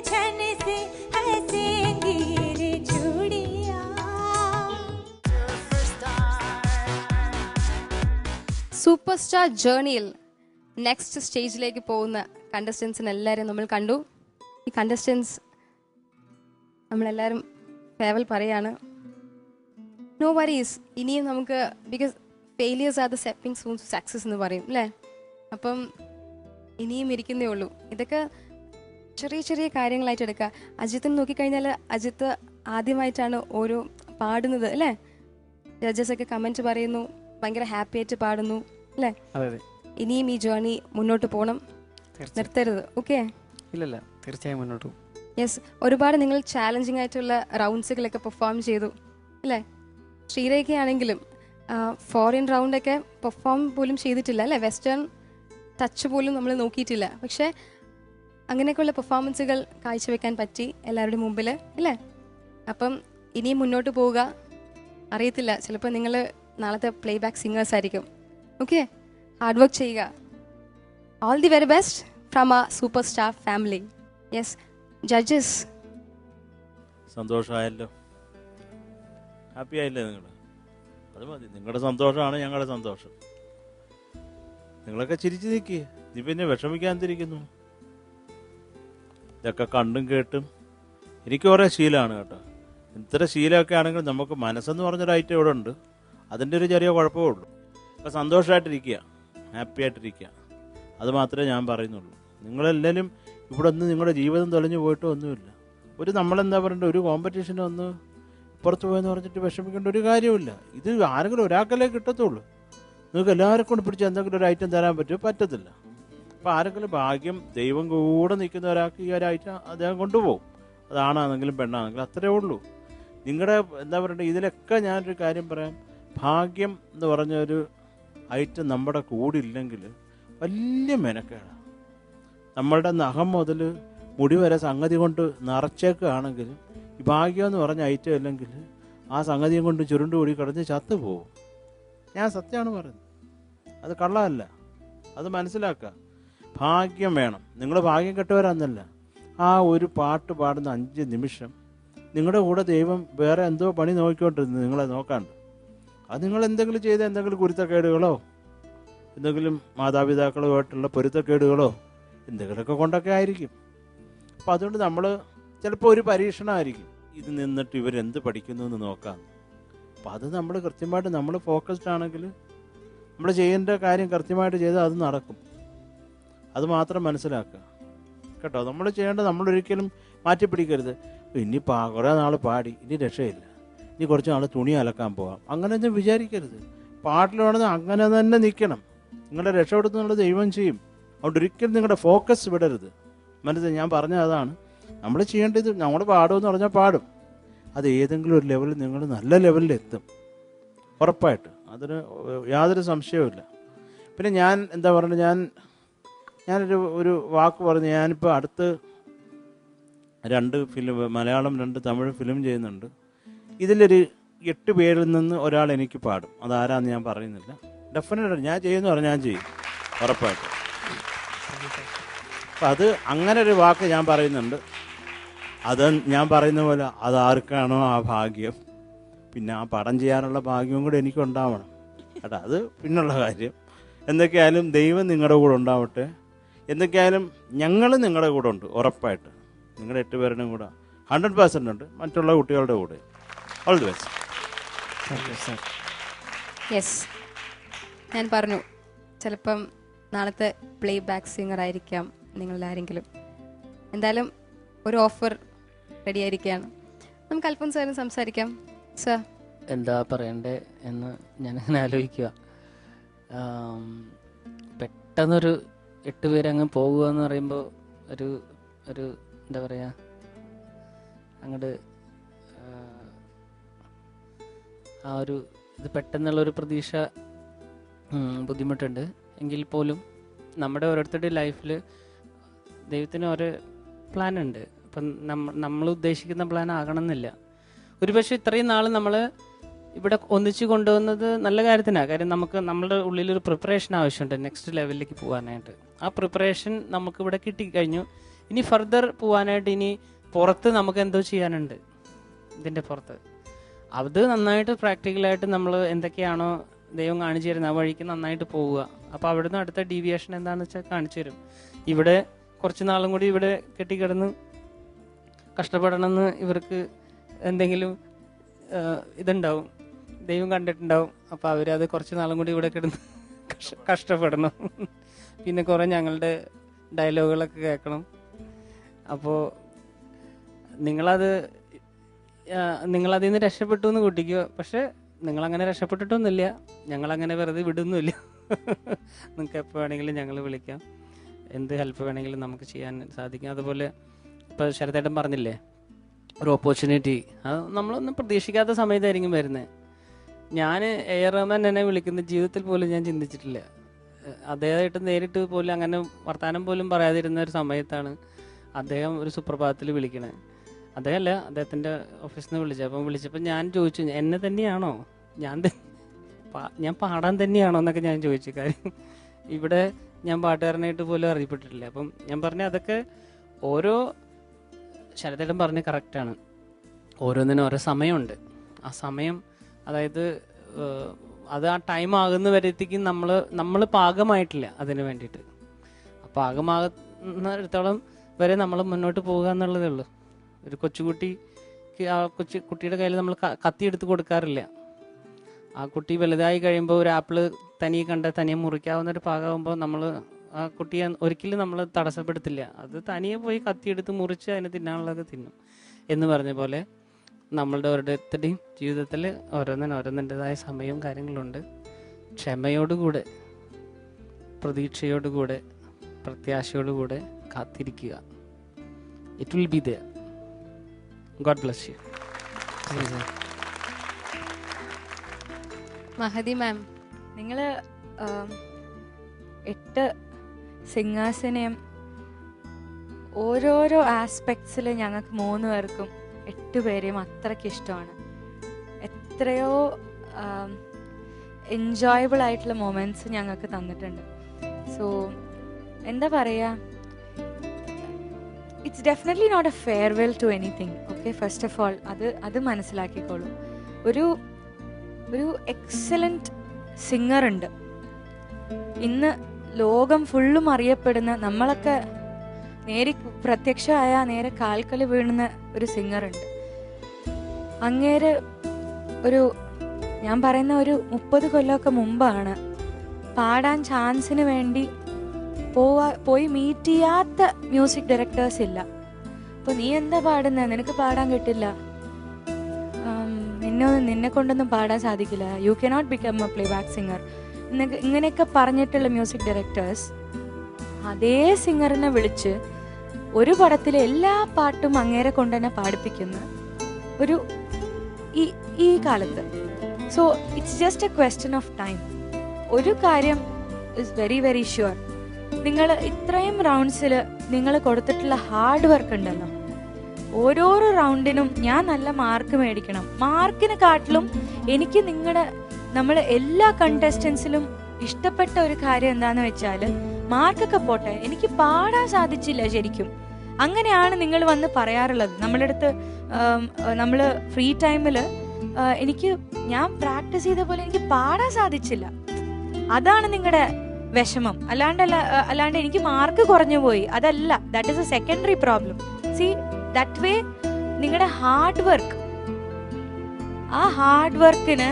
झन से हंसेंगी रे चूड़िया. സൂപ്പർ സ്റ്റാർ ജേർണിയിൽ നെക്സ്റ്റ് സ്റ്റേജിലേക്ക് പോകുന്ന കണ്ടസ്റ്റൻസിന് എല്ലാവരും നമ്മൾ കണ്ടു. ഈ കണ്ടസ്റ്റൻസ് നമ്മളെല്ലാവരും ഫേവൽ പറയാണ്. നോ വറീസ്, ഇനിയും നമുക്ക്, because failures are the stepping stones to success എന്ന് പറയും അല്ലേ. അപ്പം ഇനിയും ഇരിക്കുന്നേ ഉള്ളൂ. ഇതൊക്കെ ചെറിയ ചെറിയ കാര്യങ്ങളായിട്ട് എടുക്കുക. അജിത്തിനെ നോക്കിക്കഴിഞ്ഞാൽ അജിത്ത് ആദ്യമായിട്ടാണ് ഓരോ പാടുന്നത് അല്ലേ. ജഡ്ജസൊക്കെ കമൻറ്റ് പറയുന്നു, ഭയങ്കര ഹാപ്പി ആയിട്ട് പാടുന്നു അല്ലേ. ഇനിയും ഈ ജേർണി മുന്നോട്ട് പോകണം, നിർത്തരുത്. ഓക്കെ, ഇല്ലല്ല, തീർച്ചയായും മുന്നോട്ട് പോകും. യെസ്, ഒരുപാട് നിങ്ങൾ ചാലഞ്ചിങ് ആയിട്ടുള്ള റൗണ്ട്സുകളൊക്കെ പെർഫോം ചെയ്തു അല്ലേ. ശ്രീരേഖയാണെങ്കിലും ഫോറിൻ റൗണ്ടൊക്കെ പെർഫോം പോലും ചെയ്തിട്ടില്ല അല്ലേ. വെസ്റ്റേൺ ടച്ച് പോലും നമ്മൾ നോക്കിയിട്ടില്ല. പക്ഷേ അങ്ങനെയൊക്കെയുള്ള പെർഫോമൻസുകൾ കാഴ്ചവെക്കാൻ പറ്റി എല്ലാവരുടെയും മുമ്പിൽ അല്ലേ. അപ്പം ഇനിയും മുന്നോട്ട് പോവുക. അറിയത്തില്ല, ചിലപ്പോൾ നിങ്ങൾ നാളത്തെ പ്ലേ ബാക്ക് സിംഗേഴ്സ് ആയിരിക്കും. ഓക്കെ, ഹാർഡ് വർക്ക് ചെയ്യുക. All the very best from ആ super star family. Yes, judges. സന്തോഷമായല്ലോ, ഹാപ്പി ആയില്ലേ നിങ്ങൾ? അത് മതി, നിങ്ങളുടെ സന്തോഷമാണ് ഞങ്ങളുടെ സന്തോഷം. നിങ്ങളൊക്കെ ചിരിച്ചു നിൽക്കുക, നീ പിന്നെ വിഷമിക്കാൻ തിരിക്കുന്നു. ഇതൊക്കെ കണ്ടും കേട്ടും എനിക്ക് കുറേ ശീലമാണ് കേട്ടോ. ഇത്ര ശീലമൊക്കെ ആണെങ്കിൽ നമുക്ക് മനസ്സെന്ന് പറഞ്ഞൊരു ഐറ്റം ഇവിടെ ഉണ്ട്, അതിൻ്റെ ഒരു ചെറിയ കുഴപ്പമേ ഉള്ളൂ. അപ്പോൾ സന്തോഷമായിട്ടിരിക്കുക, ഹാപ്പി ആയിട്ടിരിക്കുക, അത് മാത്രമേ ഞാൻ പറയുന്നുള്ളൂ. നിങ്ങളെല്ലാവരും ഇവിടെ ഒന്ന് നിങ്ങളുടെ ജീവിതം തെളിഞ്ഞു പോയിട്ടോ ഒന്നുമില്ല. ഒരു നമ്മളെന്താ പറയണ്ട, ഒരു കോമ്പറ്റീഷന് ഒന്ന് പുറത്ത് പോയെന്ന് പറഞ്ഞിട്ട് വിഷമിക്കേണ്ട ഒരു കാര്യമില്ല. ഇത് ആരെങ്കിലും ഒരാൾക്കല്ലേ കിട്ടത്തുള്ളൂ. നിങ്ങൾക്ക് എല്ലാവരും കൊണ്ട് പിടിച്ച് എന്തെങ്കിലും ഒരു ഐറ്റം തരാൻ പറ്റുമോ? പറ്റത്തില്ല. അപ്പോൾ ആരെങ്കിലും ഭാഗ്യം, ദൈവം കൂടെ നിൽക്കുന്ന ഒരാൾക്ക് ഈ ഒരു ഐറ്റം അദ്ദേഹം കൊണ്ടുപോകും. അതാണെങ്കിലും പെണ്ണാണെങ്കിലും അത്രേ ഉള്ളൂ. നിങ്ങളുടെ എന്താ പറയണ്ടേ, ഇതിലൊക്കെ ഞാനൊരു കാര്യം പറയാം. ഭാഗ്യം എന്ന് പറഞ്ഞൊരു ഐറ്റം നമ്മുടെ കൂടില്ലെങ്കിൽ വലിയ മെനക്കേടാണ്. നമ്മളുടെ നഖം മുതൽ മുടി വരെ സംഗതി കൊണ്ട് നിറച്ചേക്കുകയാണെങ്കിലും ഈ ഭാഗ്യം എന്ന് പറഞ്ഞ ഐറ്റം അല്ലെങ്കിൽ ആ സംഗതിയും കൊണ്ട് ചുരുണ്ടുകൂടി കിടന്ന് ചത്തുപോകും. ഞാൻ സത്യമാണ് പറയുന്നത്, അത് കള്ളമല്ല. അത് മനസ്സിലാക്കുക. ഭാഗ്യം വേണം. നിങ്ങൾ ഭാഗ്യം കെട്ടവരാന്നല്ല. ആ ഒരു പാട്ട് പാടുന്ന 5 നിമിഷം നിങ്ങളുടെ കൂടെ ദൈവം വേറെ എന്തോ പണി നോക്കിക്കൊണ്ടിരുന്നു, നിങ്ങളെ നോക്കാണ്ട്. അത് നിങ്ങൾ എന്തെങ്കിലും ചെയ്ത എന്തെങ്കിലും കുരുത്തക്കേടുകളോ എന്തെങ്കിലും മാതാപിതാക്കളുമായിട്ടുള്ള പൊരുത്തക്കേടുകളോ എന്തെങ്കിലുമൊക്കെ കൊണ്ടൊക്കെ ആയിരിക്കും. അപ്പം അതുകൊണ്ട് നമ്മൾ ചിലപ്പോൾ ഒരു പരീക്ഷണമായിരിക്കും, ഇത് നിന്നിട്ട് ഇവരെന്ത് പഠിക്കുന്നു എന്ന് നോക്കാം. അപ്പം അത് നമ്മൾ കൃത്യമായിട്ട് നമ്മൾ ഫോക്കസ്ഡ് ആണെങ്കിൽ നമ്മൾ ചെയ്യേണ്ട കാര്യം കൃത്യമായിട്ട് ചെയ്താൽ അത് നടക്കും. അത് മാത്രം മനസ്സിലാക്കുക കേട്ടോ. നമ്മൾ ചെയ്യേണ്ടത് നമ്മളൊരിക്കലും മാറ്റിപ്പിടിക്കരുത്. ഇനി കുറേ നാൾ പാടി ഇനി രക്ഷയില്ല, ഇനി കുറച്ച് നാൾ തുണി അലക്കാൻ പോകാം, അങ്ങനെയൊന്നും വിചാരിക്കരുത്. പാട്ടിൽ വേണമെന്ന് അങ്ങനെ തന്നെ നിൽക്കണം. നിങ്ങളെ രക്ഷപ്പെടുത്തുന്നുള്ള ദൈവം ചെയ്യും. അതുകൊണ്ട് ഒരിക്കലും നിങ്ങളുടെ ഫോക്കസ് വിടരുത്. മനസ്സിലായി? ഞാൻ പറഞ്ഞത് അതാണ് നമ്മൾ ചെയ്യേണ്ടത്. നമ്മൾ പാടുമെന്ന് പറഞ്ഞാൽ പാടും. അത് ഏതെങ്കിലും ഒരു ലെവലിൽ നിങ്ങൾ നല്ല ലെവലിൽ എത്തും ഉറപ്പായിട്ട്, അതിന് യാതൊരു സംശയവുമില്ല. പിന്നെ ഞാൻ എന്താ പറയുക, ഞാനൊരു വാക്ക് പറഞ്ഞു. ഞാനിപ്പോൾ അടുത്ത് 2 ഫിലിം, മലയാളം 2 തമിഴ് ഫിലിം ചെയ്യുന്നുണ്ട്. ഇതിലൊരു 8 പേരിൽ നിന്ന് ഒരാൾ എനിക്ക് പാടും. അതാരാന്ന് ഞാൻ പറയുന്നില്ല. ഡെഫിനറ്റായിട്ട് ഞാൻ ചെയ്യുന്ന പറഞ്ഞാൽ ഞാൻ ചെയ്യും ഉറപ്പായിട്ട്. അപ്പം അത് അങ്ങനെ ഒരു വാക്ക് ഞാൻ പറയുന്നുണ്ട്. അത് ഞാൻ പറയുന്ന പോലെ അതാർക്കാണോ ആ ഭാഗ്യം, പിന്നെ ആ പടം ചെയ്യാനുള്ള ഭാഗ്യവും കൂടെ എനിക്കുണ്ടാവണം കേട്ടോ. അത് പിന്നുള്ള കാര്യം. എന്തൊക്കെയായാലും ദൈവം നിങ്ങളുടെ കൂടെ ഉണ്ടാവട്ടെ. എന്തൊക്കെയായാലും ഞങ്ങൾ നിങ്ങളുടെ കൂടെ ഉണ്ട് ഉറപ്പായിട്ട്. നിങ്ങളുടെ 8 പേരുടെയും കൂടെ 100% ഉണ്ട്, മറ്റുള്ള കുട്ടികളുടെ കൂടെ. All the best. യെസ്, ഞാൻ പറഞ്ഞു ചിലപ്പം നാളത്തെ പ്ലേ ബാക്ക് സിംഗർ ആയിരിക്കാം നിങ്ങളിൽ ആരെങ്കിലും. എന്തായാലും ഒരു ഓഫർ റെഡി ആയിരിക്കുകയാണ്. നമുക്ക് അൽഫോൻസ് സാറിന് സംസാരിക്കാം. സർ, എന്താ പറയണ്ടേ എന്ന് ഞാനങ്ങനെ ആലോചിക്കുക. പെട്ടെന്നൊരു 8 പേര് അങ്ങ് പോകുക എന്ന് പറയുമ്പോൾ ഒരു എന്താ പറയുക, അങ്ങോട്ട് ആ ഒരു ഇത് പെട്ടെന്നുള്ളൊരു പ്രതീക്ഷ ബുദ്ധിമുട്ടുണ്ട്. എങ്കിൽ പോലും നമ്മുടെ ഓരോരുത്തരുടെ ലൈഫിൽ ദൈവത്തിന് ഒരു പ്ലാൻ ഉണ്ട്. അപ്പം നമ്മൾ ഉദ്ദേശിക്കുന്ന പ്ലാൻ ആകണമെന്നില്ല. ഒരുപക്ഷെ ഇത്രയും നാൾ നമ്മൾ ഇവിടെ ഒന്നിച്ച് കൊണ്ടുവന്നത് നല്ല കാര്യത്തിനാണ്. കാര്യം നമുക്ക് നമ്മളുടെ ഉള്ളിലൊരു പ്രിപ്പറേഷൻ ആവശ്യമുണ്ട് നെക്സ്റ്റ് ലെവലിലേക്ക് പോകാനായിട്ട്. ആ പ്രിപ്പറേഷൻ നമുക്ക് ഇവിടെ കിട്ടിക്കഴിഞ്ഞു. ഇനി ഫർദർ പോകാനായിട്ട് ഇനി പുറത്ത് നമുക്ക് എന്തോ ചെയ്യാനുണ്ട്. ഇതിൻ്റെ പുറത്ത് അത് നന്നായിട്ട് പ്രാക്ടിക്കലായിട്ട് നമ്മൾ എന്തൊക്കെയാണോ ദൈവം കാണിച്ചു തരുന്നത് ആ വഴിക്ക് നന്നായിട്ട് പോവുക. അപ്പോൾ അവിടുന്ന് അടുത്ത ഡീവിയേഷൻ എന്താണെന്ന് വെച്ചാൽ കാണിച്ചു തരും. ഇവിടെ കുറച്ച് നാളും കൂടി ഇവിടെ കെട്ടിക്കിടന്ന് കഷ്ടപ്പെടണമെന്ന് ഇവർക്ക് എന്തെങ്കിലും ഇതുണ്ടാവും, ദൈവം കണ്ടിട്ടുണ്ടാവും. അപ്പോൾ അവരത് കുറച്ച് നാളും കൂടി ഇവിടെ കിടന്ന് കഷ്ടപ്പെടണം. പിന്നെ കുറേ ഞങ്ങളുടെ ഡയലോഗുകളൊക്കെ കേൾക്കണം. അപ്പോൾ നിങ്ങളതിൽ നിന്ന് രക്ഷപ്പെട്ടു എന്ന് കൂട്ടിക്കോ. പക്ഷെ നിങ്ങളങ്ങനെ രക്ഷപ്പെട്ടിട്ടൊന്നുമില്ല, ഞങ്ങളങ്ങനെ വെറുതെ വിടുന്നില്ല. നിങ്ങൾക്ക് എപ്പോൾ വേണമെങ്കിലും ഞങ്ങൾ വിളിക്കാം, എന്ത് ഹെൽപ്പ് വേണമെങ്കിലും നമുക്ക് ചെയ്യാൻ സാധിക്കും. അതുപോലെ ഇപ്പോൾ ശരത്തേട്ടൻ പറഞ്ഞില്ലേ ഒരു ഓപ്പർച്യൂണിറ്റി, അത് നമ്മളൊന്നും പ്രതീക്ഷിക്കാത്ത സമയത്തായിരിക്കും വരുന്നത്. ഞാൻ എ.ആർ. റഹ്മാൻ എന്നെ വിളിക്കുന്ന ജീവിതത്തിൽ പോലും ഞാൻ ചിന്തിച്ചിട്ടില്ല. അദ്ദേഹമായിട്ട് നേരിട്ട് പോലും അങ്ങനെ വർത്തമാനം പോലും പറയാതിരുന്ന ഒരു സമയത്താണ് അദ്ദേഹം ഒരു സുപ്രഭാതത്തിൽ വിളിക്കണേ. അദ്ദേഹമല്ല, അദ്ദേഹത്തിൻ്റെ ഓഫീസിൽ നിന്ന് വിളിച്ചപ്പോൾ ഞാൻ ചോദിച്ചു, എന്നെ തന്നെയാണോ, ഞാൻ പാടാൻ തന്നെയാണോ എന്നൊക്കെ ഞാൻ ചോദിച്ചു. കാര്യം ഇവിടെ ഞാൻ പാട്ടുകാരനായിട്ട് പോലും അറിയപ്പെട്ടിട്ടില്ല. അപ്പം ഞാൻ പറഞ്ഞ അതൊക്കെ ഓരോ ശരത്തേട്ടൻ പറഞ്ഞ് കറക്റ്റാണ്. ഓരോന്നിനും ഓരോ സമയമുണ്ട്. ആ സമയം, അതായത് അത് ആ ടൈം ആകുന്ന വരത്തേക്കും നമ്മൾ പാകമായിട്ടില്ല അതിന് വേണ്ടിയിട്ട്. ആ പാകമാകുന്നിടത്തോളം വരെ നമ്മൾ മുന്നോട്ട് പോകുക എന്നുള്ളതേ ഉള്ളൂ. ഒരു കൊച്ചുകുട്ടിക്ക് ആ കുട്ടിയുടെ കയ്യിൽ നമ്മൾ കത്തി എടുത്ത് കൊടുക്കാറില്ല. ആ കുട്ടി വലുതായി കഴിയുമ്പോൾ ഒരു ആപ്പിള് തനിയെ മുറിക്കാവുന്ന ഒരു പാകമാകുമ്പോൾ നമ്മൾ ആ കുട്ടിയെ ഒരിക്കലും നമ്മൾ തടസ്സപ്പെടുത്തില്ല. അത് തനിയെ പോയി കത്തിയെടുത്ത് മുറിച്ച് അതിന് തിന്നാനുള്ളതൊക്കെ തിന്നും എന്ന് പറഞ്ഞ പോലെ നമ്മളുടെ ഓരോരുത്തരുടെയും ജീവിതത്തിൽ ഓരോന്നിൻ്റെതായ സമയവും കാര്യങ്ങളുണ്ട്. ക്ഷമയോടുകൂടെ, പ്രതീക്ഷയോടുകൂടെ, പ്രത്യാശയോടുകൂടെ കാത്തിരിക്കുക. It will be there. God bless you. Mahadi ma'am, നിങ്ങൾ 8 സിംഗേഴ്സിനെയും ഓരോരോ ആസ്പെക്ട്സിൽ ഞങ്ങൾക്ക് 3 പേർക്കും 8 പേരെയും അത്രയ്ക്ക് ഇഷ്ടമാണ്. എത്രയോ എൻജോയബിൾ ആയിട്ടുള്ള മൊമെൻറ്റ്സ് ഞങ്ങൾക്ക് തന്നിട്ടുണ്ട്. സോ എന്താ പറയുക, it's definitely not a farewell to anything. Okay, first of all അത് മനസ്സിലാക്കിക്കോളൂ. ഒരു എക്സലൻറ്റ് സിംഗർ ഉണ്ട് ഇന്ന് ലോകം ഫുള്ളും അറിയപ്പെടുന്ന, നമ്മളൊക്കെ പ്രത്യക്ഷമായ നേരെ കാൽക്കല് വീഴുന്ന ഒരു സിംഗറുണ്ട്. അങ്ങേര് ഞാൻ പറയുന്ന ഒരു 30 കൊല്ലമൊക്കെ മുമ്പാണ് പാടാൻ ചാൻസിന് വേണ്ടി പോയി മീറ്റ് ചെയ്യാത്ത മ്യൂസിക് ഡയറക്ടേഴ്സ് ഇല്ല. അപ്പോൾ നീ എന്താ പാടുന്നത്, നിനക്ക് പാടാൻ കിട്ടില്ല, നിന്നെ കൊണ്ടൊന്നും പാടാൻ സാധിക്കില്ല, you cannot become A play back singer, ഇങ്ങനെയൊക്കെ പറഞ്ഞിട്ടുള്ള മ്യൂസിക് ഡയറക്ടേഴ്സ് അതേ സിംഗറിനെ വിളിച്ച് ഒരു പടത്തിലെ എല്ലാ പാട്ടും അങ്ങേരെ കൊണ്ട് തന്നെ പാടിപ്പിക്കുന്ന ഈ കാലത്ത്. So it's just A question of time. ഒരു കാര്യം ഇസ് വെരി വെരി ഷുവർ, നിങ്ങൾ ഇത്രയും റൗണ്ട്സിൽ നിങ്ങൾ കൊടുത്തിട്ടുള്ള ഹാർഡ് വർക്ക് ഉണ്ടല്ലോ, ഓരോരോ റൗണ്ടിനും ഞാൻ നല്ല മാർക്ക് മേടിക്കണം. മാർക്കിനെ കാട്ടിലും എനിക്ക് നമ്മൾ എല്ലാ കണ്ടസ്റ്റൻസിലും ഇഷ്ടപ്പെട്ട ഒരു കാര്യം എന്താണെന്ന് വെച്ചാൽ, മാർക്കൊക്കെ പോട്ടെ, എനിക്ക് പാടാൻ സാധിച്ചില്ല ശരിക്കും. അങ്ങനെയാണ് നിങ്ങൾ വന്ന് പറയാറുള്ളത് നമ്മുടെ അടുത്ത്. നമ്മൾ ഫ്രീ ടൈമിൽ ഞാൻ പ്രാക്ടീസ് ചെയ്ത പോലെ എനിക്ക് പാടാൻ സാധിച്ചില്ല, അതാണ് നിങ്ങളുടെ വിഷമം. അല്ലാണ്ട് എനിക്ക് മാർക്ക് കുറഞ്ഞു പോയി അതല്ല. That is A secondary problem. C that way നിങ്ങളുടെ ഹാർഡ് വർക്ക്, ആ ഹാർഡ് വർക്കിന്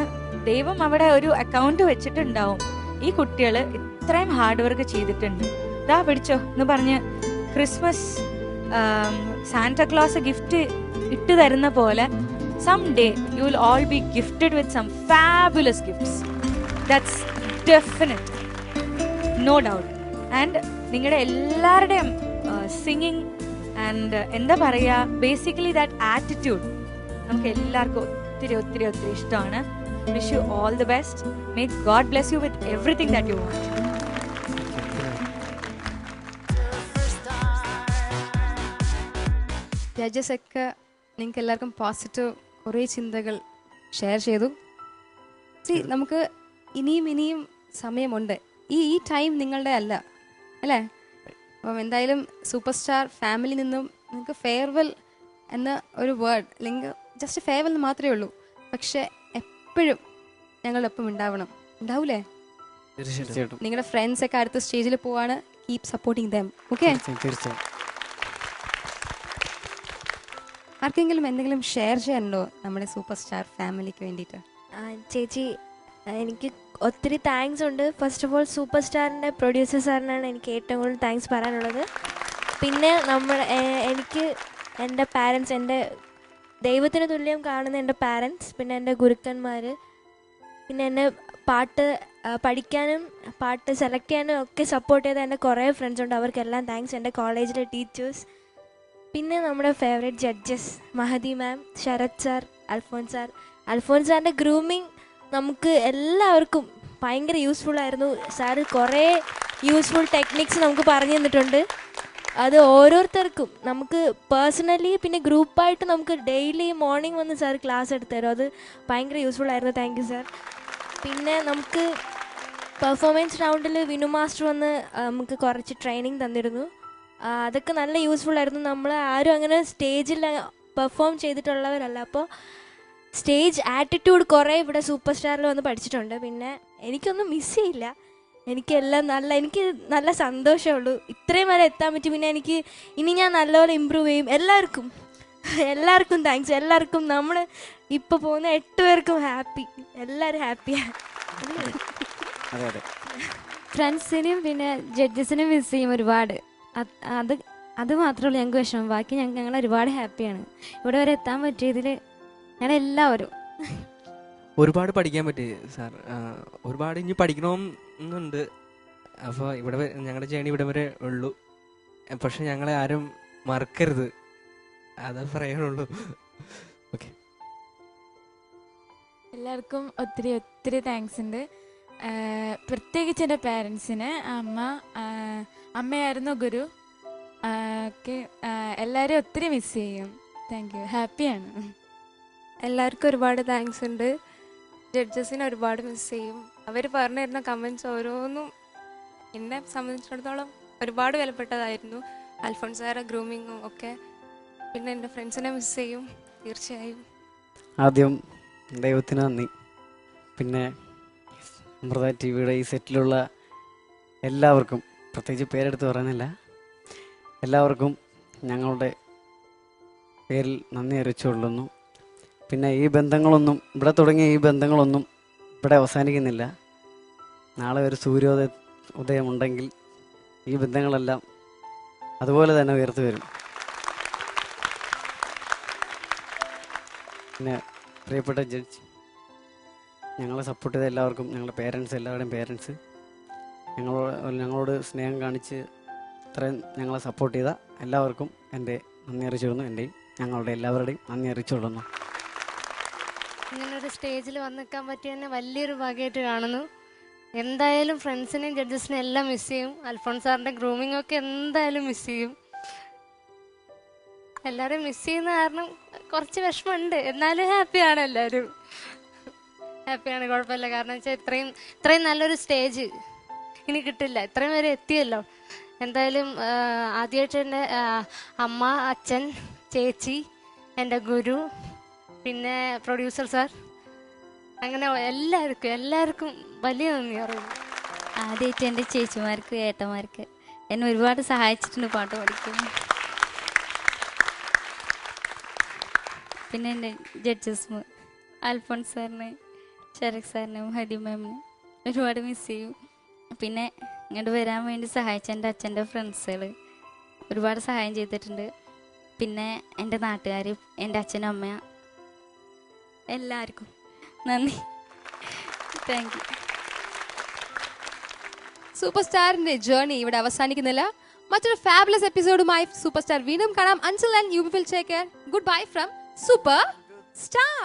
ദൈവം അവിടെ ഒരു അക്കൗണ്ട് വെച്ചിട്ടുണ്ടാവും. ഈ കുട്ടികൾ ഇത്രയും ഹാർഡ് വർക്ക് ചെയ്തിട്ടുണ്ട്, ഇതാ പിടിച്ചോ എന്ന് പറഞ്ഞ് ക്രിസ്മസ് സാന്റാക്ലോസ് ഗിഫ്റ്റ് ഇട്ട് തരുന്ന പോലെ someday you will all be gifted with some fabulous gifts. That's definite, no doubt. And നിങ്ങളുടെ എല്ലാവരുടെയും സിംഗിങ് ആൻഡ് എന്താ പറയുക, ബേസിക്കലി ദാറ്റ് ആറ്റിറ്റ്യൂഡ് നമുക്ക് എല്ലാവർക്കും ഒത്തിരി ഒത്തിരി ഒത്തിരി ഇഷ്ടമാണ്. Wish you all the best. May God bless you with everything that you want. Judges ഒക്കെ നിങ്ങൾക്ക് എല്ലാവർക്കും പോസിറ്റീവ് കുറേ ചിന്തകൾ ഷെയർ ചെയ്തു. നമുക്ക് ഇനിയും സമയമുണ്ട്. ഈ ടൈം നിങ്ങളുടെ അല്ലേ? അപ്പം എന്തായാലും സൂപ്പർ സ്റ്റാർ ഫാമിലി നിന്നും നിങ്ങൾക്ക് ഫെയർവെൽ എന്ന ഒരു വേർഡ്, അല്ലെങ്കിൽ ജസ്റ്റ് ഫെയർവെൽ എന്ന് മാത്രമേ ഉള്ളൂ. പക്ഷെ എപ്പോഴും ഞങ്ങളൊപ്പം ഉണ്ടാവൂലേ? നിങ്ങളുടെ ഫ്രണ്ട്സ് ഒക്കെ അടുത്ത സ്റ്റേജിൽ പോവാണ്. Keep supporting dum. ഓക്കെ, ആർക്കെങ്കിലും എന്തെങ്കിലും ഷെയർ ചെയ്യാനുണ്ടോ നമ്മുടെ സൂപ്പർ സ്റ്റാർ ഫാമിലിക്ക് വേണ്ടിയിട്ട്? ചേച്ചി, എനിക്ക് ഒത്തിരി താങ്ക്സ് ഉണ്ട്. ഫസ്റ്റ് ഓഫ് ഓൾ സൂപ്പർ സ്റ്റാറിൻ്റെ പ്രൊഡ്യൂസർ സാറിനാണ് എനിക്ക് ഏറ്റവും കൂടുതൽ താങ്ക്സ് പറയാനുള്ളത്. പിന്നെ എനിക്ക് എൻ്റെ പാരൻസ്, എൻ്റെ ദൈവത്തിന് തുല്യം കാണുന്ന എൻ്റെ പാരൻസ്, പിന്നെ എൻ്റെ ഗുരുക്കന്മാർ, പിന്നെ എന്നെ പാട്ട് പഠിക്കാനും പാട്ട് സെലക്ട് ചെയ്യാനും ഒക്കെ സപ്പോർട്ട് ചെയ്ത എൻ്റെ കുറേ ഫ്രണ്ട്സ് ഉണ്ട്. അവർക്കെല്ലാം താങ്ക്സ്. എൻ്റെ കോളേജിലെ ടീച്ചേഴ്സ്, പിന്നെ നമ്മുടെ ഫേവറേറ്റ് ജഡ്ജസ് മഹദി മാം, ശരത് സാർ, അൽഫോൻസ് സാറിൻ്റെ ഗ്രൂമിങ് നമുക്ക് എല്ലാവർക്കും ഭയങ്കര യൂസ്ഫുൾ ആയിരുന്നു. സാറ് കുറേ യൂസ്ഫുൾ ടെക്നിക്സ് നമുക്ക് പറഞ്ഞു തന്നിട്ടുണ്ട്. അത് ഓരോരുത്തർക്കും നമുക്ക് പേഴ്സണലി പിന്നെ ഗ്രൂപ്പായിട്ട് നമുക്ക് ഡെയിലി മോർണിംഗ് വന്ന് സാർ ക്ലാസ് എടുത്തു തരും. അത് ഭയങ്കര യൂസ്ഫുൾ ആയിരുന്നു. Thank you sir. പിന്നെ നമുക്ക് പെർഫോമൻസ് റൗണ്ടിൽ വിനു മാസ്റ്റർ വന്ന് നമുക്ക് കുറച്ച് ട്രെയിനിങ് തന്നിരുന്നു. അതൊക്കെ നല്ല യൂസ്ഫുൾ ആയിരുന്നു. നമ്മൾ ആരും അങ്ങനെ സ്റ്റേജിൽ പെർഫോം ചെയ്തിട്ടുള്ളവരല്ല. അപ്പോൾ സ്റ്റേജ് ആറ്റിറ്റ്യൂഡ് കുറേ ഇവിടെ സൂപ്പർ സ്റ്റാറിൽ വന്ന് പഠിച്ചിട്ടുണ്ട്. പിന്നെ എനിക്കൊന്നും മിസ് ചെയ്യില്ല. എനിക്ക് നല്ല സന്തോഷമുള്ളൂ ഇത്രയും വരെ എത്താൻ പറ്റി. പിന്നെ ഇനി ഞാൻ നല്ലപോലെ ഇമ്പ്രൂവ് ചെയ്യും. എല്ലാവർക്കും താങ്ക്സ്. എല്ലാവർക്കും നമ്മൾ ഇപ്പോൾ പോകുന്ന 8 പേർക്കും ഹാപ്പി. എല്ലാവരും ഹാപ്പിയാണ്. ഫ്രണ്ട്സിനും പിന്നെ ജഡ്ജസിനും മിസ് ചെയ്യും ഒരുപാട്. അത് മാത്രമേ ഉള്ളൂ ഞങ്ങൾക്ക് വിഷമം. ബാക്കി ഞങ്ങൾ ഒരുപാട് ഹാപ്പിയാണ്. ഇവിടെ വരെ എത്താൻ പറ്റിയതിൽ ഞങ്ങളെല്ലാവരും ഒരുപാട് പഠിക്കാൻ പറ്റി സാർ. ഒരുപാട് ഇനി പഠിക്കണമെന്നുണ്ട്. അപ്പോൾ ഇവിടെ ഞങ്ങളുടെ ജേണി ഇവിടെ വരെ ഉള്ളൂ. പക്ഷെ ഞങ്ങളെ ആരും മറക്കരുത്, അതേ പറയാനുള്ളൂ. ഓക്കെ, എല്ലാവർക്കും ഒത്തിരി ഒത്തിരി താങ്ക്സ് ഉണ്ട്. പ്രത്യേകിച്ച് എൻ്റെ പാരൻസിന്. അമ്മയായിരുന്നു ഗുരു. ഒക്കെ എല്ലാവരും ഒത്തിരി മിസ് ചെയ്യും. Thank you. ഹാപ്പിയാണ്. എല്ലാവർക്കും ഒരുപാട് താങ്ക്സ് ഉണ്ട്. ജഡ്ജസിനെ ഒരുപാട് മിസ് ചെയ്യും. അവർ പറഞ്ഞു തരുന്ന കമൻറ്റ്സ് ഓരോന്നും എന്നെ സംബന്ധിച്ചിടത്തോളം ഒരുപാട് വിലപ്പെട്ടതായിരുന്നു. അൽഫോൺസ് സാറെ ഗ്രൂമിങ്ങും ഒക്കെ. പിന്നെ എൻ്റെ ഫ്രണ്ട്സിനെ മിസ് ചെയ്യും തീർച്ചയായും. ആദ്യം ദൈവത്തിന് നന്ദി. പിന്നെ അമൃത ടി വിയുടെ ഈ സെറ്റിലുള്ള എല്ലാവർക്കും, പ്രത്യേകിച്ച് പേരെടുത്ത് പറയാനില്ല, എല്ലാവർക്കും ഞങ്ങളുടെ പേരിൽ നന്ദി അറിയിച്ചുകൊള്ളുന്നു. പിന്നെ ഈ ബന്ധങ്ങളൊന്നും, ഇവിടെ തുടങ്ങിയ ഈ ബന്ധങ്ങളൊന്നും ഇവിടെ അവസാനിക്കുന്നില്ല. നാളെ ഒരു ഉദയമുണ്ടെങ്കിൽ ഈ ബന്ധങ്ങളെല്ലാം അതുപോലെ തന്നെ ഉയർന്നു വരും. പിന്നെ പ്രിയപ്പെട്ട ജഡ്ജ്, ഞങ്ങളെ സപ്പോർട്ട് ചെയ്ത എല്ലാവർക്കും, ഞങ്ങളുടെ പേരൻസ്, എല്ലാവരുടെയും പേരൻസ്, ഞങ്ങളോട് സ്നേഹം കാണിച്ച് ഇത്രയും ഞങ്ങളെ സപ്പോർട്ട് ചെയ്ത എല്ലാവർക്കും എൻ്റെ നന്ദി അറിയിച്ചുകൊള്ളുന്നു. എൻ്റെയും ഞങ്ങളുടെ എല്ലാവരുടെയും നന്ദി അറിയിച്ചുകൊള്ളുന്നു. ഇങ്ങനൊരു സ്റ്റേജിൽ വന്ന് നിൽക്കാൻ പറ്റിയ തന്നെ വലിയൊരു ഭാഗ്യമായിട്ട് കാണുന്നു. എന്തായാലും ഫ്രണ്ട്സിനെയും ജഡ്ജസിനെയും എല്ലാം മിസ് ചെയ്യും. അൽഫോൺസ് സാറിൻ്റെ ഗ്രൂമിംഗ് ഒക്കെ എന്തായാലും മിസ് ചെയ്യും. എല്ലാവരും മിസ് ചെയ്യുന്ന കാരണം കുറച്ച് വിഷമമുണ്ട്, എന്നാലും ഹാപ്പിയാണ്. എല്ലാവരും ഹാപ്പിയാണ്, കുഴപ്പമില്ല. കാരണം വെച്ചാൽ ഇത്രയും നല്ലൊരു സ്റ്റേജ് ഇനി കിട്ടില്ല. ഇത്രയും വരെ എത്തിയല്ലോ. എന്തായാലും ആദ്യമായിട്ട് എൻ്റെ അമ്മ, അച്ഛൻ, ചേച്ചി, എൻ്റെ ഗുരു, പിന്നെ പ്രൊഡ്യൂസർ സാർ, അങ്ങനെ എല്ലാവർക്കും വലിയ നന്ദി പറയുന്നു. ആദ്യമായിട്ട് എൻ്റെ ചേച്ചിമാർക്ക്, ഏട്ടന്മാർക്ക് എന്നെ ഒരുപാട് സഹായിച്ചിട്ടുണ്ട് പാട്ട് പഠിക്കാൻ. പിന്നെ എൻ്റെ ജഡ്ജസ് അൽഫോൺസ് സാറിനെ, ഷെറക് സാറിനെ, ഹദി മാമിനെ ഒരുപാട് മിസ് ചെയ്യും. പിന്നെ ഇങ്ങോട്ട് വരാൻ വേണ്ടി സഹായിച്ച എൻ്റെ അച്ഛൻ്റെ ഫ്രണ്ട്സുകൾ ഒരുപാട് സഹായം ചെയ്തിട്ടുണ്ട്. പിന്നെ എൻ്റെ നാട്ടുകാർ, എൻ്റെ അച്ഛനും അമ്മ, എല്ലാവർക്കും നന്ദി. Thank you. സൂപ്പർ സ്റ്റാറിന്റെ ജേർണി ഇവിടെ അവസാനിക്കുന്നില്ല. മറ്റൊരു ഫാബുലസ് എപ്പിസോഡുമായി സൂപ്പർ സ്റ്റാർ വീണ്ടും കാണാം. Until then, you will take care. Goodbye from Super Star.